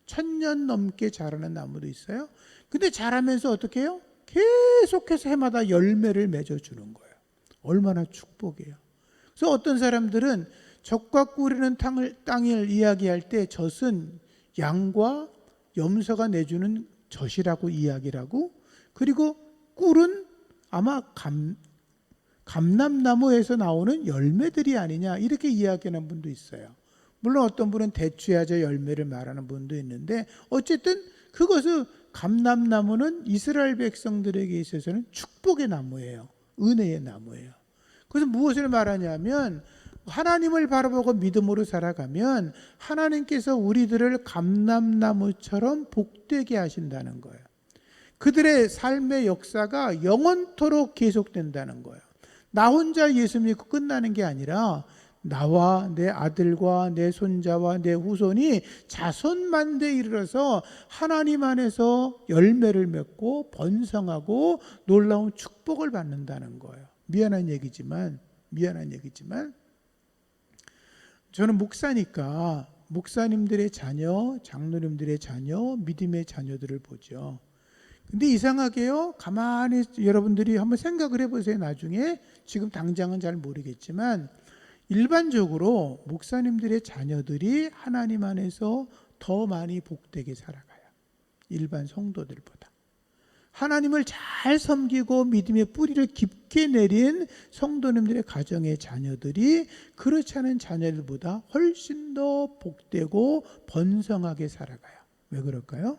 [SPEAKER 7] 1000년 넘게 자라는 나무도 있어요. 근데 자라면서 어떻게 해요? 계속해서 해마다 열매를 맺어주는 거예요. 얼마나 축복이에요. 그래서 어떤 사람들은 젖과 꿀이는 땅을 이야기할 때 젖은 양과 염소가 내주는 젖이라고 이야기를 하고, 그리고 꿀은 아마 감람나무에서 나오는 열매들이 아니냐 이렇게 이야기하는 분도 있어요. 물론 어떤 분은 대추야자 열매를 말하는 분도 있는데 어쨌든 그것은 감람나무는 이스라엘 백성들에게 있어서는 축복의 나무예요. 은혜의 나무예요. 그래서 무엇을 말하냐면 하나님을 바라보고 믿음으로 살아가면 하나님께서 우리들을 감람나무처럼 복되게 하신다는 거예요. 그들의 삶의 역사가 영원토록 계속된다는 거예요. 나 혼자 예수 믿고 끝나는 게 아니라 나와 내 아들과 내 손자와 내 후손이 자손만대에 이르러서 하나님 안에서 열매를 맺고 번성하고 놀라운 축복을 받는다는 거예요. 미안한 얘기지만 저는 목사니까 목사님들의 자녀, 장로님들의 자녀, 믿음의 자녀들을 보죠. 근데 이상하게요, 가만히 여러분들이 한번 생각을 해보세요. 나중에, 지금 당장은 잘 모르겠지만 일반적으로 목사님들의 자녀들이 하나님 안에서 더 많이 복되게 살아가요. 일반 성도들보다. 하나님을 잘 섬기고 믿음의 뿌리를 깊게 내린 성도님들의 가정의 자녀들이 그렇지 않은 자녀들보다 훨씬 더 복되고 번성하게 살아가요. 왜 그럴까요?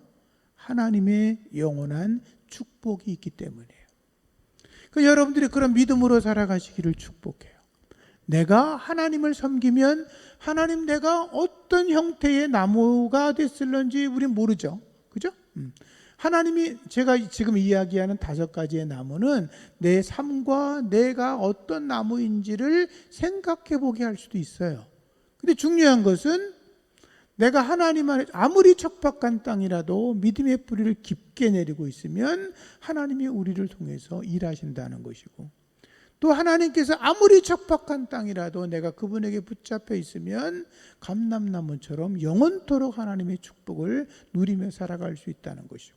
[SPEAKER 7] 하나님의 영원한 축복이 있기 때문이에요. 그러니까 여러분들이 그런 믿음으로 살아가시기를 축복해요. 내가 하나님을 섬기면 하나님 내가 어떤 형태의 나무가 됐을런지 우린 모르죠. 그죠? 하나님이 제가 지금 이야기하는 5가지의 나무는 내 삶과 내가 어떤 나무인지를 생각해 보게 할 수도 있어요. 근데 중요한 것은 내가 하나님 안에 아무리 척박한 땅이라도 믿음의 뿌리를 깊게 내리고 있으면 하나님이 우리를 통해서 일하신다는 것이고, 또 하나님께서 아무리 척박한 땅이라도 내가 그분에게 붙잡혀 있으면 감람나무처럼 영원토록 하나님의 축복을 누리며 살아갈 수 있다는 것이고,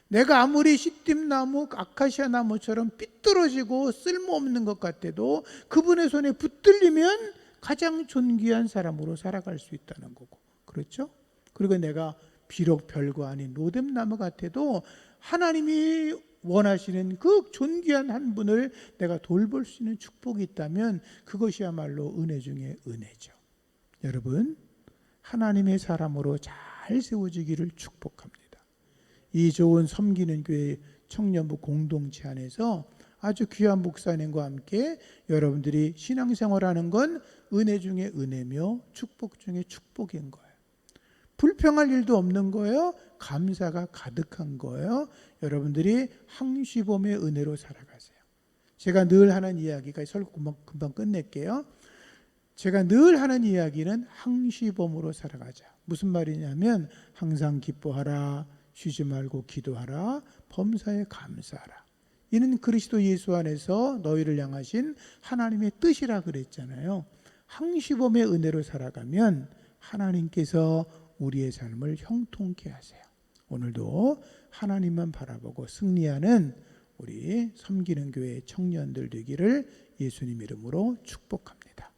[SPEAKER 7] 내가 아무리 시띠나무, 아카시아 나무처럼 삐뚤어지고 쓸모없는 것 같아도 그분의 손에 붙들리면 가장 존귀한 사람으로 살아갈 수 있다는 거고, 그렇죠? 그리고 내가 비록 별거 아닌 로뎀나무 같아도 하나님이 원하시는 그 존귀한 한 분을 내가 돌볼 수 있는 축복이 있다면 그것이야말로 은혜 중에 은혜죠. 여러분, 하나님의 사람으로 잘 세워지기를 축복합니다. 이 좋은 섬기는 교회 청년부 공동체 안에서 아주 귀한 목사님과 함께 여러분들이 신앙생활하는 건 은혜 중에 은혜며 축복 중에 축복인 거예요. 불평할 일도 없는 거예요. 감사가 가득한 거예요. 여러분들이 항시범의 은혜로 살아가세요. 제가 늘 하는 이야기가, 설교 금방 끝낼게요. 제가 늘 하는 이야기는 항시범으로 살아가자. 무슨 말이냐면 항상 기뻐하라, 쉬지 말고 기도하라, 범사에 감사하라. 이는 그리스도 예수 안에서 너희를 향하신 하나님의 뜻이라 그랬잖아요. 항시범의 은혜로 살아가면 하나님께서 우리의 삶을 형통케 하세요. 오늘도 하나님만 바라보고 승리하는 우리 섬기는 교회 청년들 되기를 예수님 이름으로 축복합니다.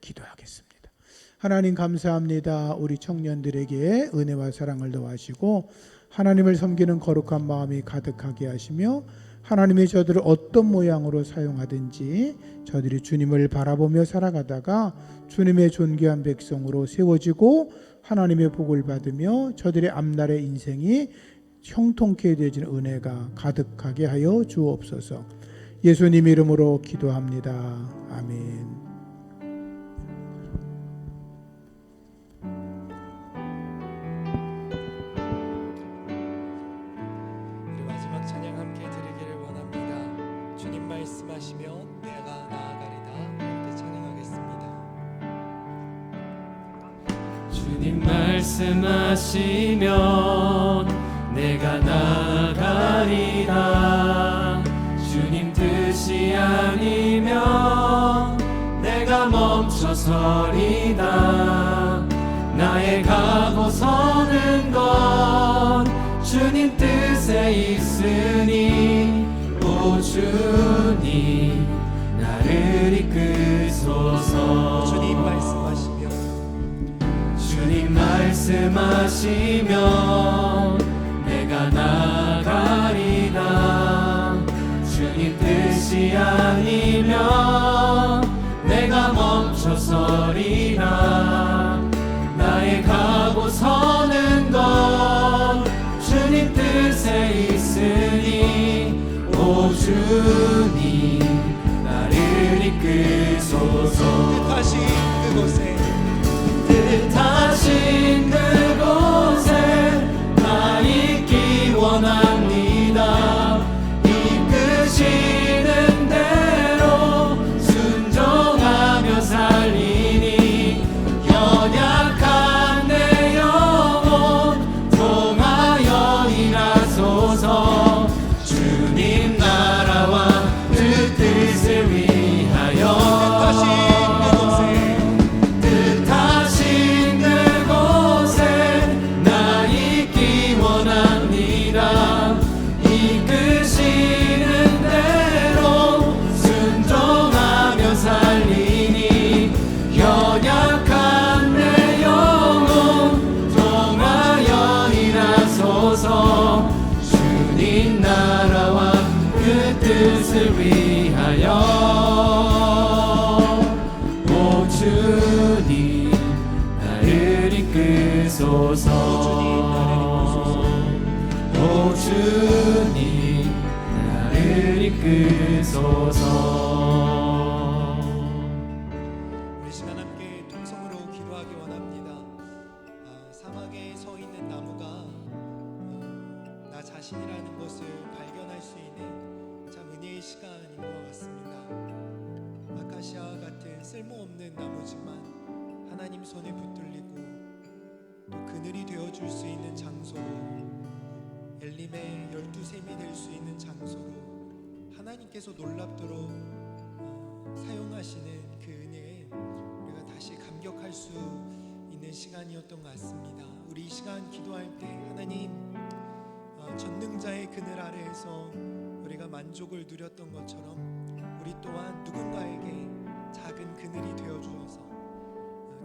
[SPEAKER 7] 기도하겠습니다. 하나님 감사합니다. 우리 청년들에게 은혜와 사랑을 더하시고 하나님을 섬기는 거룩한 마음이 가득하게 하시며 하나님이 저들을 어떤 모양으로 사용하든지 저들이 주님을 바라보며 살아가다가 주님의 존귀한 백성으로 세워지고 하나님의 복을 받으며 저들의 앞날의 인생이 형통케 되어지는 은혜가 가득하게 하여 주옵소서. 예수님 이름으로 기도합니다. 아멘.
[SPEAKER 1] 우리 마지막 찬양 함께 드리기를 원합니다. 주님 말씀하시면 내가 나아가리다. 함께 찬양하겠습니다.
[SPEAKER 4] 주님 말씀하시면 내가 나아가리라. 주님 뜻이 아니면 내가 멈춰서리다. 나의 가고 서는 건 주님 뜻에 있으니 오 주님 나를 이끄소서.
[SPEAKER 1] 주님 말씀하시면
[SPEAKER 4] 주님 말씀하시면 내가 나가리라. 주님 뜻이 아니면 내가 멈춰서리라. 나의 가고 서는 건 주님 뜻에 있으니 오 주님 나를 이끄소서.
[SPEAKER 1] 뜻하신 그곳에
[SPEAKER 4] 뜻하신 그곳에 나 있기 원합니다. 이끄시는 대로 순종하며 살리니 연약한 내 영혼 통하여 일하소서. 주님 나라와 그 뜻을 위하여 주님 나라와 그 뜻을 위하여 오 주님 나를 이끄소서. 오 주님 나를 이끄소서.
[SPEAKER 1] 우리 시간 함께 통성으로 기도하기 원합니다. 사막에 서 있는 나무가 나 자신이라는 것을 발견할 수 있는 참 은혜의 시간인 것 같습니다. 아카시아와 같은 쓸모없는 나무지만 하나님 손에 붙들리고 또 그늘이 되어줄 수 있는 장소로, 엘림의 12샘이 될 수 있는 장소로 하나님께서 놀랍도록 사용하시는 그 은혜에 우리가 다시 감격할 수 있는 시간이었던 것 같습니다. 우리 이 시간 기도할 때 하나님, 전능자의 그늘 아래에서 우리가 만족을 누렸던 것처럼 우리 또한 누군가에게 작은 그늘이 되어 주어서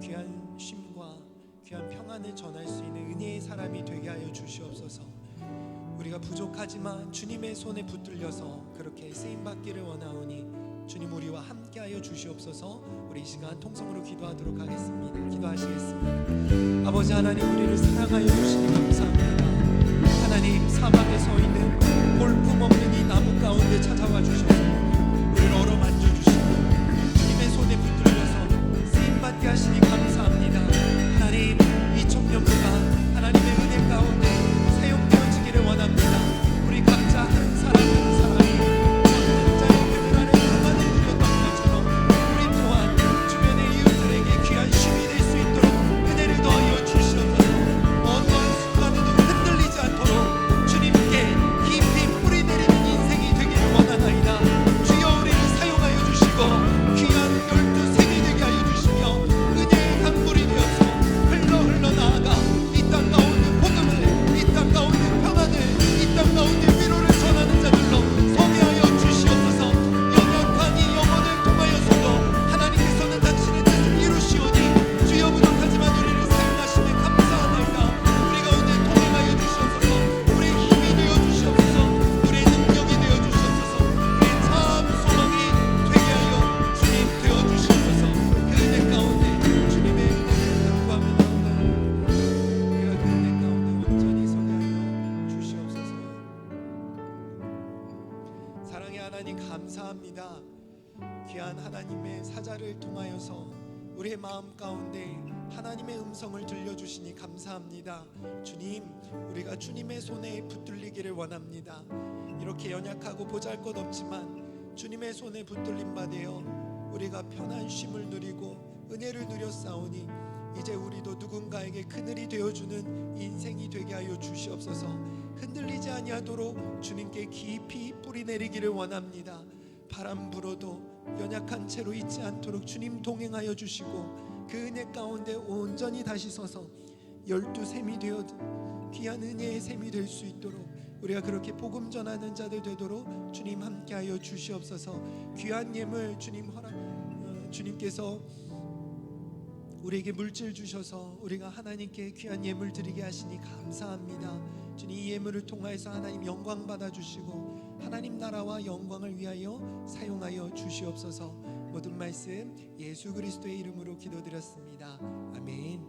[SPEAKER 6] 귀한 쉼과 귀한 평안을 전할 수 있는 은혜의 사람이 되게 하여 주시옵소서. 우리가 부족하지만 주님의 손에 붙들려서 그렇게 쓰임받기를 원하오니 주님 우리와 함께하여 주시옵소서. 우리 이 시간 통성으로 기도하도록 하겠습니다. 기도하시겠습니다. 아버지 하나님, 우리를 사랑하여 주시니 감사합니다. 하나님, 사막에 서 있는 볼품없는 이 나무 가운데 찾아와 주셔서 우리를 어루만져 주시고 주님의 손에 붙들려서 쓰임받게 하시니 감사합니다. 하나님, 이 청년부가 하나님의 은혜 가운데 사용되어지기를 원합니다. 우리 각자 한 사람 한 사람이 각자의 그늘 안에 평안을 누렸던 것처럼 우리 또한 주변의 이웃들에게 귀한 쉼이 될 수 있도록 은혜를 더하여 주시옵소서. 어떠한 순간에도 흔들리지 않도록 주님께 깊이 뿌리 내리는 인생이 되기를 원하나이다. 주여 우리를 사용하여 주시고 귀한 12샘이 되게 하여 주시며 은혜의 강물이 되어서 흘러 나아가 이 땅 가운데 복음을, 이 땅 가운데 평안을, 이 땅 가운데 위로를 전하는 자들로 서게 하여 주시옵소서. 연약한 이 영혼을 통하여서도 하나님께서는 당신의 뜻을 이루시오니 주여 부족하지만 우리를 사용하시며 감사하나이다. 우리 가운데 동행하여 주시옵소서. 우리의 힘이 되어 주시옵소서. 우리의 능력이 되어 주시옵소서. 우리의 참 소망이 되게 하여 주님 되어 주시옵소서. 그 은혜 가운데 주님의 은혜를 간구하며 우리가 그 은혜 가운데 온전히 서게 하여 주시옵소서. 사랑의 하나님, 감사합니다. 귀한 하나님의 사자를 통하여서 우리의 마음 가운데 하나님의 음성을 들려주시니 감사합니다. 주님, 우리가 주님의 손에 붙들리기를 원합니다. 이렇게 연약하고 보잘것없지만 주님의 손에 붙들림 바 되어 우리가 편한 쉼을 누리고 은혜를 누렸사오니 이제 우리도 누군가에게 그늘이 되어주는 인생이 되게 하여 주시옵소서. 흔들리지 아니하도록 주님께 깊이 뿌리 내리기를 원합니다. 바람 불어도 연약한 채로 있지 않도록 주님 동행하여 주시고 그 은혜 가운데 온전히 다시 서서 12샘이 되어 귀한 은혜의 샘이 될 수 있도록 우리가 그렇게 복음 전하는 자들 되도록 주님 함께하여 주시옵소서. 귀한 예물 주님께서 우리에게 물질 주셔서 우리가 하나님께 귀한 예물 드리게 하시니 감사합니다. 주님, 이 예물을 통하여서 하나님 영광 받아 주시고 하나님 나라와 영광을 위하여 사용하여 주시옵소서. 모든 말씀 예수 그리스도의 이름으로 기도드렸습니다. 아멘.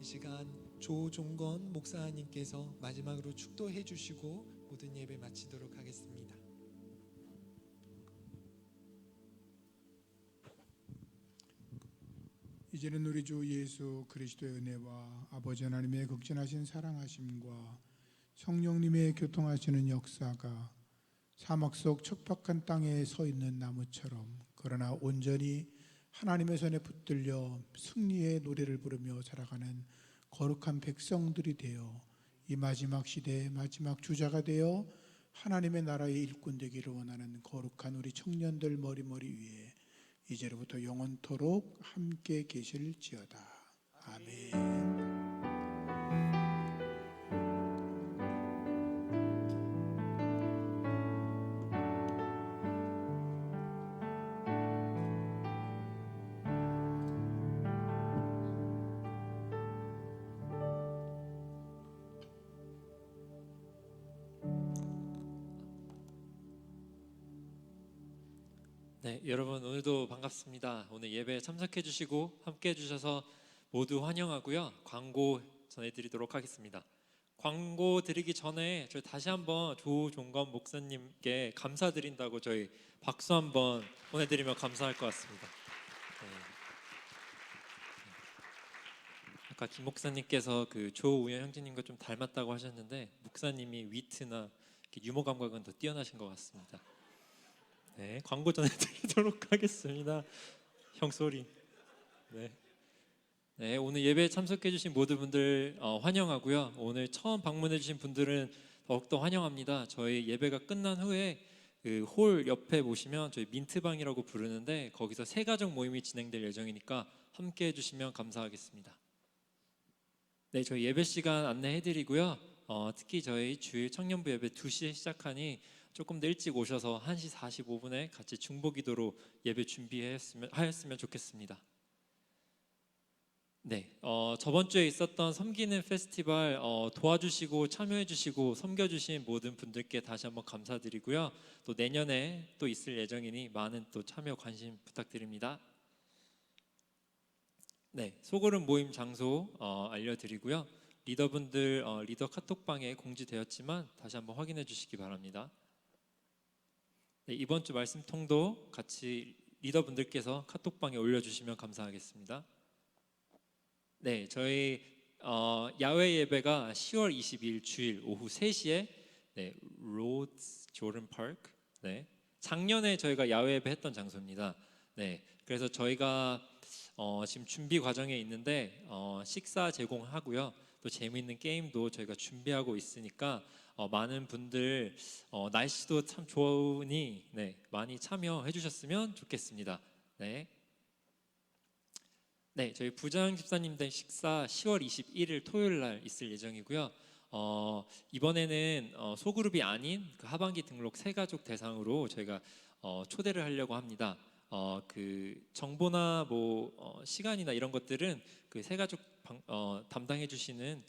[SPEAKER 6] 이 시간 조종건 목사님께서 마지막으로 축도해 주시고 모든 예배 마치도록 하겠습니다.
[SPEAKER 7] 이제는 우리 주 예수 그리스도의 은혜와 아버지 하나님의 극진하신 사랑하심과 성령님의 교통하시는 역사가 사막 속 척박한 땅에 서 있는 나무처럼 그러나 온전히 하나님의 손에 붙들려 승리의 노래를 부르며 살아가는 거룩한 백성들이 되어 이 마지막 시대의 마지막 주자가 되어 하나님의 나라의 일꾼 되기를 원하는 거룩한 우리 청년들 머리머리 위에 이제로부터 영원토록 함께 계실지어다. 아멘.
[SPEAKER 8] 네, 여러분 오늘도 반갑습니다. 오늘 예배에 참석해 주시고 함께 해 주셔서 모두 환영하고요. 광고 전해드리도록 하겠습니다. 광고 드리기 전에 저희 다시 한번 조종건 목사님께 감사드린다고 저희 박수 한번 보내드리면 감사할 것 같습니다. 네. 아까 김 목사님께서 그 조우현 형제님과 좀 닮았다고 하셨는데 목사님이 위트나 유머 감각은 더 뛰어나신 것 같습니다. 네, 광고 전해드리도록 하겠습니다. 형 소리. 네, 오늘 예배에 참석해주신 모든 분들 환영하고요. 오늘 처음 방문해주신 분들은 더욱더 환영합니다. 저희 예배가 끝난 후에 그 홀 옆에 보시면 저희 민트방이라고 부르는데 거기서 새 가족 모임이 진행될 예정이니까 함께 해주시면 감사하겠습니다. 네, 저희 예배 시간 안내해드리고요. 특히 저희 주일 청년부 예배 2시에 시작하니 조금 더 일찍 오셔서 1시 45분에 같이 중보기도로 예배 준비하였으면 좋겠습니다. 네, 저번 주에 있었던 섬기는 페스티벌 도와주시고 참여해주시고 섬겨주신 모든 분들께 다시 한번 감사드리고요. 또 내년에 또 있을 예정이니 많은 또 참여 관심 부탁드립니다. 네, 소그룹 모임 장소 알려드리고요. 리더분들 리더 카톡방에 공지되었지만 다시 한번 확인해 주시기 바랍니다. 네, 이번 주 말씀통도 같이 리더분들께서 카톡방에 올려주시면 감사하겠습니다. 네, 저희 야외 예배가 10월 22일 주일 오후 3시에 네, 로드스 조던 파크. 네, 작년에 저희가 야외 예배 했던 장소입니다. 네, 그래서 저희가 지금 준비 과정에 있는데 식사 제공하고요. 또 재미있는 게임도 저희가 준비하고 있으니까 많은 분들 날씨도 참 좋으니 네, 많이 참여해 주셨으면 좋겠습니다. 네. 네, 저희 부장 집사님들 식사 10월 21일 토요일 날 있을 예정이고요. 이번에는 소그룹이 아닌 그 하반기 등록 새가족 대상으로 저희가 초대를 하려고 합니다. 그 정보나 뭐 시간이나 이런 것들은 그 새가족 담당해 주시는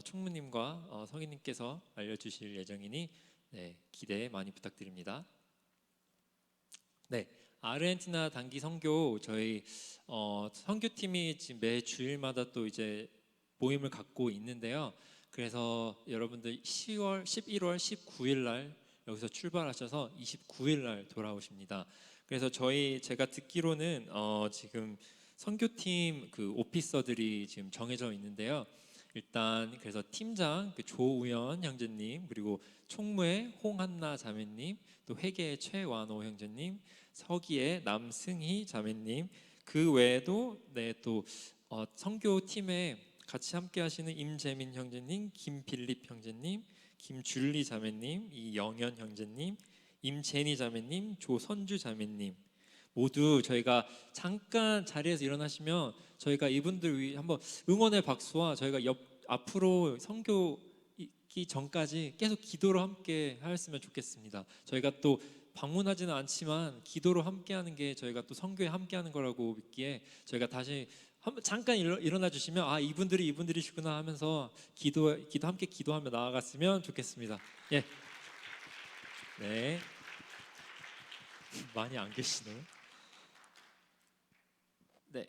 [SPEAKER 8] 총무님과 성인님께서 알려주실 예정이니 네, 기대 많이 부탁드립니다. 네, 아르헨티나 단기 선교 저희 선교팀이 지금 매 주일마다 또 이제 모임을 갖고 있는데요. 그래서 여러분들 11월 19일 날 여기서 출발하셔서 29일 날 돌아오십니다. 그래서 제가 듣기로는 지금 선교팀 그 오피서들이 지금 정해져 있는데요. 일단 그래서 팀장 그 조우연 형제님, 그리고 총무의 홍한나 자매님, 또 회계의 최완호 형제님, 서기의 남승희 자매님, 그 외에도 네, 또 선교팀에 같이 함께 하시는 임재민 형제님, 김빌립 형제님, 김줄리 자매님, 이영현 형제님, 임재니 자매님, 조선주 자매님 모두 저희가 잠깐 자리에서 일어나시면 저희가 이분들 위해 한번 응원의 박수와 저희가 앞으로 선교기 전까지 계속 기도로 함께 하였으면 좋겠습니다. 저희가 또 방문하지는 않지만 기도로 함께하는 게 저희가 또 선교에 함께하는 거라고 믿기에 저희가 다시 한번 잠깐 일어나 주시면 아 이분들이시구나 하면서 기도 함께 기도하며 나아갔으면 좋겠습니다. 예, 네, 많이 안 계시네요. 네,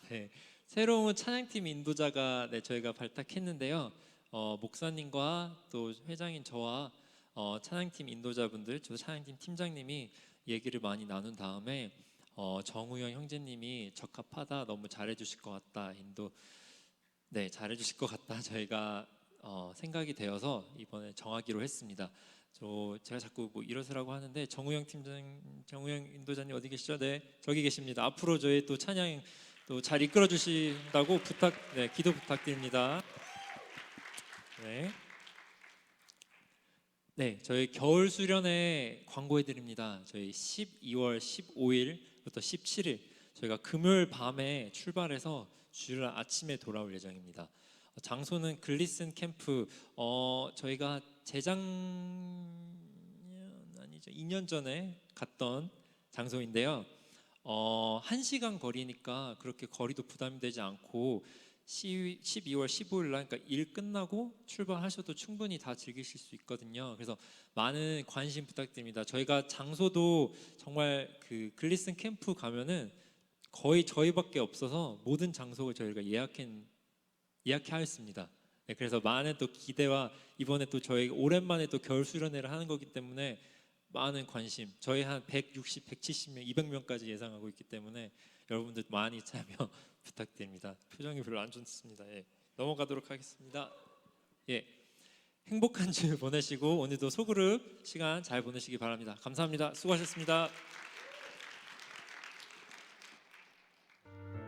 [SPEAKER 8] 네. 새로운 찬양팀 인도자가 네, 저희가 발탁했는데요. 목사님과 또 회장인 저와 찬양팀 인도자분들, 저 찬양팀 팀장님이 얘기를 많이 나눈 다음에 정우영 형제님이 적합하다, 너무 잘해주실 것 같다, 네, 잘해주실 것 같다 저희가 생각이 되어서 이번에 정하기로 했습니다. 제가 자꾸 뭐 이러시라고 하는데 정우영 인도자님 어디 계시죠? 네, 저기 계십니다. 앞으로 저희 또 찬양 또 잘 이끌어 주신다고 기도 부탁드립니다. 네. 네, 저희 겨울 수련회 광고해 드립니다. 저희 12월 15일부터 17일 저희가 금요일 밤에 출발해서 주일 아침에 돌아올 예정입니다. 장소는 글리슨 캠프. 저희가 2년 전에 갔던 장소인데요. 1시간 거리니까 그렇게 거리도 부담이 되지 않고 12월 15일 날 그러니까 일 끝나고 출발하셔도 충분히 다 즐기실 수 있거든요. 그래서 많은 관심 부탁드립니다. 저희가 장소도 정말 그 글리슨 캠프 가면은 거의 저희밖에 없어서 모든 장소를 저희가 예약하였습니다. 네, 그래서 많은 또 기대와 이번에 또 저희 오랜만에 또 겨울 수련회를 하는 거기 때문에 많은 관심, 저희 한 160, 170명, 200명까지 예상하고 있기 때문에 여러분들 많이 참여 부탁드립니다. 표정이 별로 안 좋습니다. 예, 넘어가도록 하겠습니다. 예, 행복한 주일 보내시고 오늘도 소그룹 시간 잘 보내시기 바랍니다. 감사합니다. 수고하셨습니다.